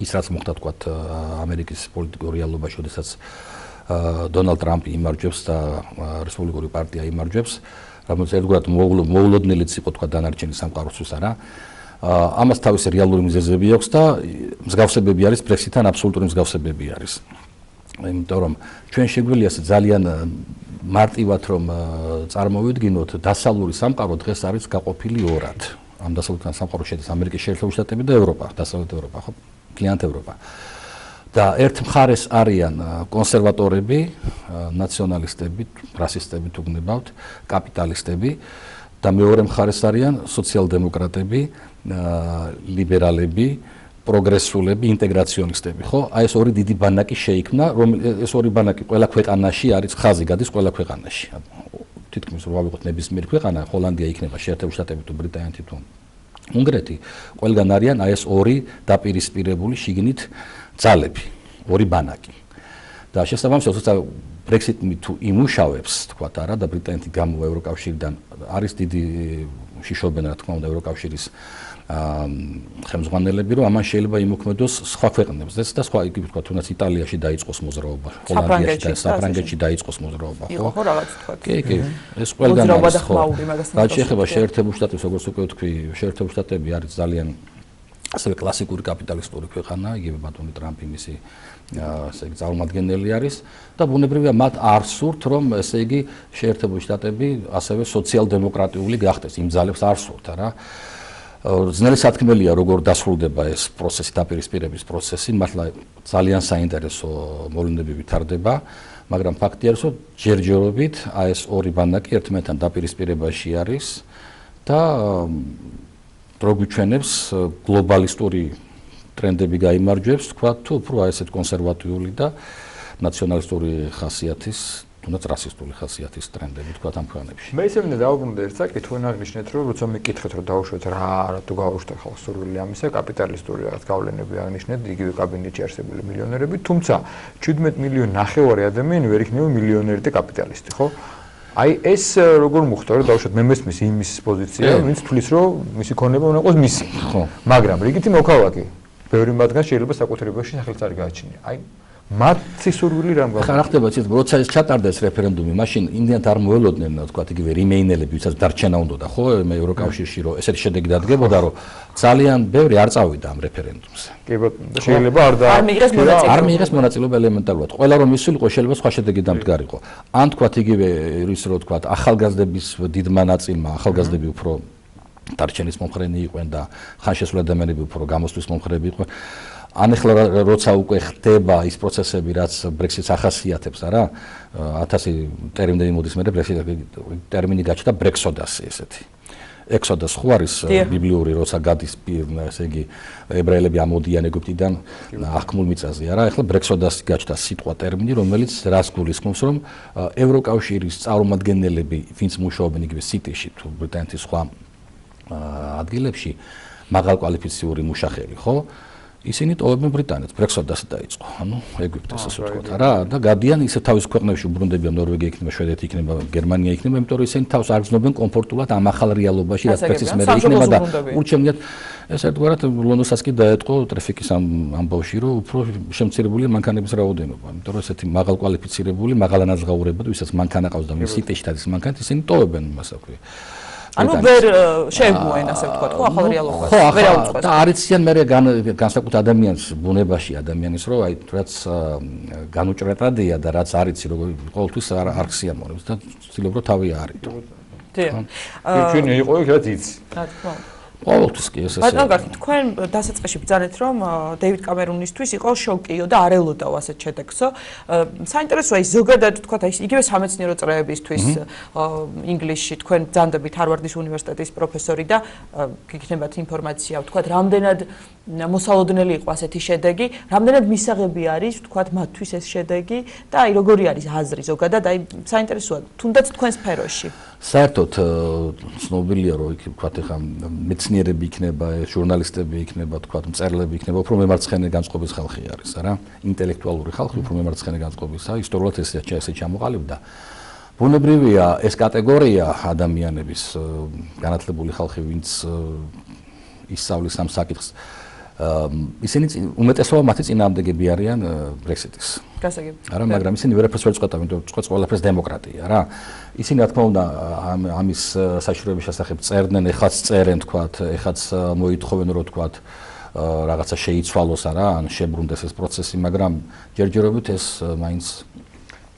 S10: ის რაც მოხდა თქვათ ამერიკის პოლიტიკურ რეალობაში, როდესაც დონალდ ტრამპი იმარჯვებს და რესპუბლიკური პარტია იმარჯვებს, რომელიც ერთგვარად მოულოდნელიც იყო თქვათ დანარჩენი სამყაროსთვის არა. ამას თავისი რეალური მიზეზები აქვს და მსგავსებები არის ბრექსიტთან, აბსოლუტური მსგავსებები არის. იმიტომ რომ ჩვენ შეგვიძლია ძალიან მარტივად რომ წარმოვიდგინოთ, დასავლური სამყარო დღეს არის გაყოფილი ორად. ამ დასავლურ სამყაროში შედის ამერიკის შეერთებული შტატები და ევროპა, დასავლეთ ევროპა, ხო? კლიანტ ევროპა. და ერთ მხარეს არიან კონსერვატორები, ნაციონალისტები, რასისტები თუ გნებავთ, კაპიტალისტები და მეორე მხარეს არიან სოციალ-დემოკრატები, ლიბერალები, პროგრესულები, ინტეგრაციონისტები, ხო? აი ეს ორი დიდი ბანაკი შეიქმნა, ეს ორი ბანაკი ყველა ქვეყანაში არის, ხაზი გადის ყველა ქვეყანაში. თითქმის რომ ავიღოთ ნებისმიერი ქვეყანა, ჰოლანდია იქნება შეერთებული შტატები თუ ბრიტანეთი თუ უნგრეთი, ყველგან არიან აი ეს ორი დაპირისპირებული შიგნით ძალები, ორი ბანაკი. და შესაბამისად, როცა ბრექსიტი თუ იმუშავებს, თქვათ არა და ბრიტანეთი გამოვა ევროკავშირიდან, არის დიდი შიშობენ რა თქმა უნდა ევროკავშირის ხელმძღვანელები, რომ ამან შეიძლება იმოქმედოს სხვა ქვეყნებს და სხვა იგივე თქვა თუნდაც იტალიაში დაიწყოს მოძრაობა, ჰოლანდიაში და საფრანგეთში დაიწყოს მოძრაობა, ხო?
S1: ხო, რაღაც თქვა.
S10: კი, ეს ყველგან არის ხო. რაც შეეხება შეერთებულ შტატებს, როგორც უკვე ვთქვი, შეერთებულ შტატები არის ძალიან ასევე კლასიკური კაპიტალისტური ქვეყანა, იგივე ბატონი ტრამპი მისი ესე იგი წარმომადგენელი არის და ბუნებრივია მათ არ სურთ რომ ესე იგი შეერთებული შტატები ასევე სოციალ-დემოკრატიული გახდეს, იმ ძალებს არ სურთ, არა? ძნელი სათქმელია როგორ დასრულდება ეს პროცესი, დაპირისპირების პროცესი, მართლა ძალიან საინტერესო მოვლენები ვითარდება, მაგრამ ფაქტი არის, რომ ჯერჯერობით ეს ორი ბანაკი ერთმანეთთან დაპირისპირებაში არის და რო გვიჩვენებს გლობალისტური ტრენდები გაიმარჯვებს, თქვა თუ უფრო ესეთ კონსერვატიული და ნაციონალისტური ხასიათის თუნდაც რასისტული ხასიათის ტრენდები თქვა ამ ქვეყნებში.
S2: მე ისე მინდა დავუბრუნდე ერთ საკითხს, აღნიშნეთ, რომ როცა მეკითხეთ, რომ დავუშვეთ რა თუ გავუშვეთ ხალხს სურვილი ამისა, კაპიტალისტური რაღაც გავლენები აღნიშნეთ, იგივე კაბინეტში არსებული მილიონერები, თუმცა 17 მილიონი ნახევარი ადამიანი ვერ იქნება მილიონერი და კაპიტალისტი, ხო? აი ეს როგორ მოხდა, რომ დავუშვეთ მე მესმის იმის პოზიცია, ვინც თulis რომ მისი ქონება უნდა იყოს მისი. ხო. მაგრამ რიგითი მოქალაქე, ბევრი მათგან შეიძლება საკუთრებაში სახელს არ გააჩნია. აი მათი სურვილი რამ გავა?
S10: ხარ ხდება იცით, როცა ეს ჩატარდა ეს რეფერენდუმი, მაშინ იმდენად არ მოელოდნენ, თქვა იგივე რიმეინელები, ვისაც დარჩენა უნდა ხო, მე ევროკავშირში რომ ესეთი შედეგი დადგებოდა, რომ ძალიან ბევრი არ წავიდა ამ რეფერენდუმზე.
S2: კი ბატონო, შეიძლება
S10: არ მიიღეს მონაწილეობა ელემენტარულად. ყველა რომ ისულიყო, შეიძლება სხვა შედეგი დამდგარიყო. ან თქვა იგივე ის რომ თქვა ახალგაზრდების დიდმა ნაწილმა, ახალგაზრდები უფრო დარჩენის მომხრენი იყვნენ და ხანშესული ადამიანები უფრო გამოსვლის მომხრეები იყვნენ. ან ახლა როცა უკვე ხდება ის პროცესები, რაც ბრექსიტს ახასიათებს, არა? 1000 ტერმინი მოდის მე ბრექსიტის ტერმინი გაჩნდა ბრექსოდასი ესეთი. ექსოდას ხო არის ბიბლიური, როცა გადის ესე იგი ებრაელები ამოდიან ეგვიპტიდან აღქმულ მიწაზე, არა? ახლა ბრექსოდასი გაჩნდა სიტყვა ტერმინი, რომელიც რას გულისხმობს, რომ ევროკავშირის წარმომადგენლები, ვინც მუშაობენ იგივე სიტიში თუ ბრიტანეთის სხვა ადგილებში, მაღალკვალიფიციური მუშახელი, ხო? ისინი ტოვებენ ბრიტანეთს, ბრექსოდასი დაიწყო, ანუ ეგვიპტეს ასე ვთქვათ, რა და გადიან ისე თავის ქვეყნებში უბრუნდებიან, ნორვეგია იქნება, შვედეთი იქნება, გერმანია იქნება, იმიტომ რომ ისინი თავს არ გრძნობენ კომფორტულად ამ ახალ რეალობაში, რაც ბრექსიტის მერე იქნება და ურჩევნიათ ეს ერთგვარად ლონდონსაც კი დაეტყო ტრაფიკის ამ ბავში, რომ უფრო შემცირებულია მანქანების რაოდენობა, იმიტომ რომ ესეთი მაღალკვალიფიცირებული, მაღალანაზღაურებად, ვისაც მანქანა ყავს და მის სიტეში დადის მანქანით, ისინი ტოვებენ იმას აქვე.
S1: ანუ ვერ შეემუენ ასე ვთქვათ, ხო, ახალ რეალობას. ვერ აუწყეს.
S10: და არიციან მე განსაკუთრებით ადამიანს ბუნებაში ადამიანის რომ აი რაც განუჭრეტადია და რაც არიცი როგორ ყოველთვის არ ხსიამოვნებს და ცდილობ რომ თავი არიდო.
S1: დიახ.
S2: ჩვენ იყო იქ რაც იცი.
S1: რა თქმა უნდა.
S10: ყოველთვის კი ეს ესე.
S1: ბატონო გახი, თქვენ დასაწყისში ბრძანეთ, რომ დეივიდ კამერუნისთვის იყო შოკიო და არ ელოდაო ასეთ შედეგსო. საინტერესოა ის ზოგადად თქვათ აი იგივე სამეცნიერო წრეებისთვის ინგლისში თქვენ ბრძანდებით ჰარვარდის უნივერსიტეტის პროფესორი და გიქნებათ ინფორმაცია, თქვათ რამდენად მოსალოდნელი იყო ასეთი შედეგი, რამდენად მისაღები არის თქვათ მათთვის ეს შედეგი და აი როგორი არის აზრი ზოგადად აი საინტერესოა თუნდაც თქვენ სფეროში.
S10: საერთოდ ცნობილია რომ იქ ვთქვათ ახლა მეცნიერები იქნება, ჟურნალისტები იქნება, ვთქვათ მწერლები იქნება, უფრო მემარცხენე განწყობის ხალხი არის, არა? ინტელექტუალური ხალხი უფრო მემარცხენე განწყობისა, ისტორიულად ესე ჩამოყალიბდა. ბუნებრივია ეს კატეგორია ადამიანების განათლებული ხალხი, ვინც ისწავლის ამ საკითხს, ისინი უმეტესობა მათი წინააღმდეგები არიან ბრექსიტის.
S1: გასაგები.
S10: არა, მაგრამ ისინი ვერაფერს ვერ წყვეტავენ, იმიტომ რომ წყვეტს ყველაფერს დემოკრატია, რა. ისინი რა თქმა უნდა ამის საშუალების შესახებ წერდნენ, ეხაც წერენ, თქვათ, ეხაც მოითხოვენ, რომ თქვათ, რაღაცა შეიცვალოს, არა, ან შებრუნდეს ეს პროცესი, მაგრამ ჯერჯერობით ეს მაინც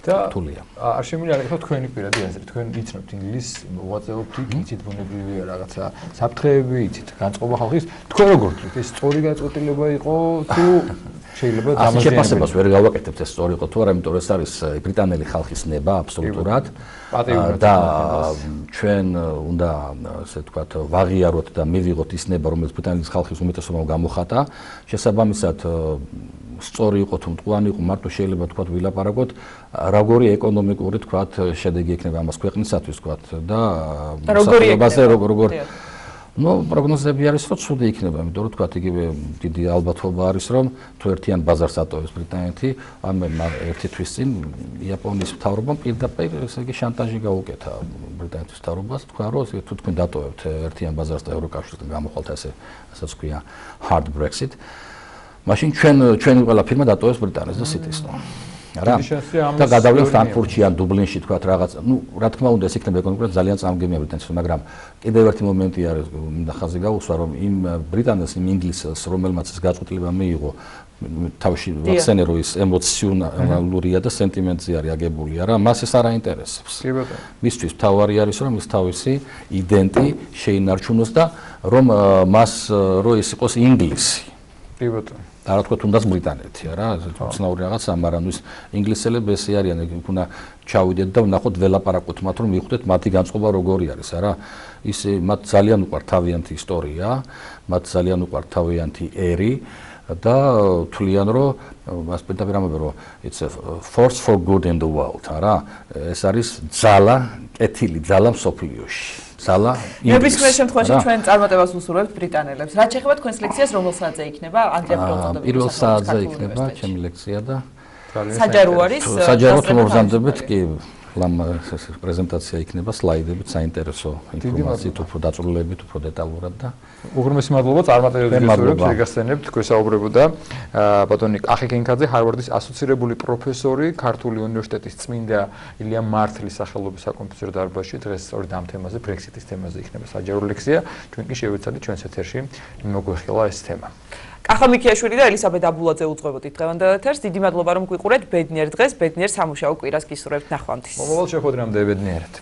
S2: და
S10: თულია.
S2: არ შემიძლია რა თქვენი პირადი აზრი, თქვენ იცნობთ ინგლისს, მოღვაწეობთ იქ, იცით ბუნებრივია რაღაცა საფრთხეები, იცით განწყობა ხალხის, თქვენ როგორ თვლით, ეს სწორი გაწყვეტილება იყო თუ შეიძლება
S10: დამაზიანებელი? შეფასებას ვერ გავაკეთებთ ეს სწორი იყო თუ არა, იმიტომ რომ ეს არის ბრიტანელი ხალხის ნება აბსოლუტურად და ჩვენ უნდა ასე ვთქვათ ვაღიაროთ და მივიღოთ ის ნება, რომელიც ბრიტანეთის ხალხის უმეტესობამ გამოხატა, შესაბამისად სწორი იყო თუ მტკვანი იყო, მარტო შეიძლება თქვათ ვილაპარაკოთ, როგორი ეკონომიკური თქვათ შედეგი ექნება ამას ქვეყნისათვის თქვათ და
S1: როგორი
S10: როგორ ნუ პროგნოზები არის რომ ცუდი იქნება, იმიტომ რომ თქვათ იგივე დიდი ალბათობა არის რომ თუ ერთიან ბაზარს ატოვებს ბრიტანეთი, ამ ერთი თვის წინ იაპონიის მთავრობამ პირდაპირ ესე იგი შანტაჟი გაუკეთა ბრიტანეთის მთავრობას, თქვა რომ თუ თქვენ დატოვებთ ერთიან ბაზარს და ევროკავშირთან გამოხვალთ ასაც ქვია hard Brexit, მაშინ ჩვენი ყველა ფირმა დატოვებს ბრიტანეთს და სიტის. რა. და გადავიდე ფრანკფურტში ან დუბლინში თქვა რაღაც, რა თქმა უნდა ეს იქნება ეკონომიკურად ძალიან წამგემიერი ტენსი, მაგრამ კიდევ ერთი მომენტი არის, მინდა ხაზი გაუსვა, რომ იმ ბრიტანელს, იმ ინგლისელს, რომელმაც ეს გაწყვეტილება მიიღო, თავში ვახსენე, რომ ის ემოციონალურია და სენტიმენტზე არის აგებული, არა, მას ეს არ აინტერესებს.
S2: კი ბატონო.
S10: მისთვის თავარი არის, რომ ის თავისი იდენტი შეინარჩუნოს და რომ მას რო ის იყოს ინგლისი.
S2: კი ბატონო.
S10: და რა თქვა თუნდაც ბრიტანეთი, არა, უცნაური რაღაცა, მაგრამ ის ინგლისელები ესე არიან, იქ უნდა ჩავიდეთ და ვნახოთ ველაპარაკოთ მათ, რომ მივხვდეთ მათი განწყობა როგორი არის, არა. ის მათ ძალიან უყვართ თავიანთი ისტორია, მათ ძალიან უყვართ თავიანთი ერი და თვლიან, რომ მას პირდაპირ ამბობენ, რომ it's a force for good in the world, არა. ეს არის ძალა, კეთილი ძალა მსოფლიოში. ძალა
S1: ნებისმიერ შემთხვევაში ჩვენ წარმატებას ვუსურვებთ ბრიტანელებს. რაც შეეხება თქვენს ლექციას, რომელ საათზე იქნება? ანდრია პროტოდები.
S10: პირველ საათზე იქნება ჩემი ლექცია და
S1: საჯარო არის.
S10: საჯაროდ მოგზავნდებით, კი, პრეზენტაცია იქნება, სლაიდებით, საინტერესო ინფორმაციით, უფრო დაწვრილებით, უფრო დეტალურად და
S2: უღრმესი მადლობა წარმატებებს გისურვებთ, შეგასცენებთ, გვესაუბრებოდა ბატონი კახი კენკაძე, ჰარვარდის ასოცირებული პროფესორი, ქართული უნივერსიტეტის წმინდა ილია მართლის სახელობის საკონფერენციო დარბაზში. დღეს სწორედ ამ თემაზე, ბრექსიტის თემაზე იქნება საჯარო ლექცია. ჩვენ კი შევეცადეთ ჩვენს ეთერში მოგვეხილა ეს თემა. კახა მიქიაშვილი და ელისაბედ აბულაძე უძღვებოდით დღევანდელ ეთერს. დიდი მადლობა რომ გვიყურეთ. ბედნიერ დღეს, ბედნიერ სამუშაო კვირას გისურვებთ. ნახვამდის. მომავალ შეხვედრამდე ბედნიერად.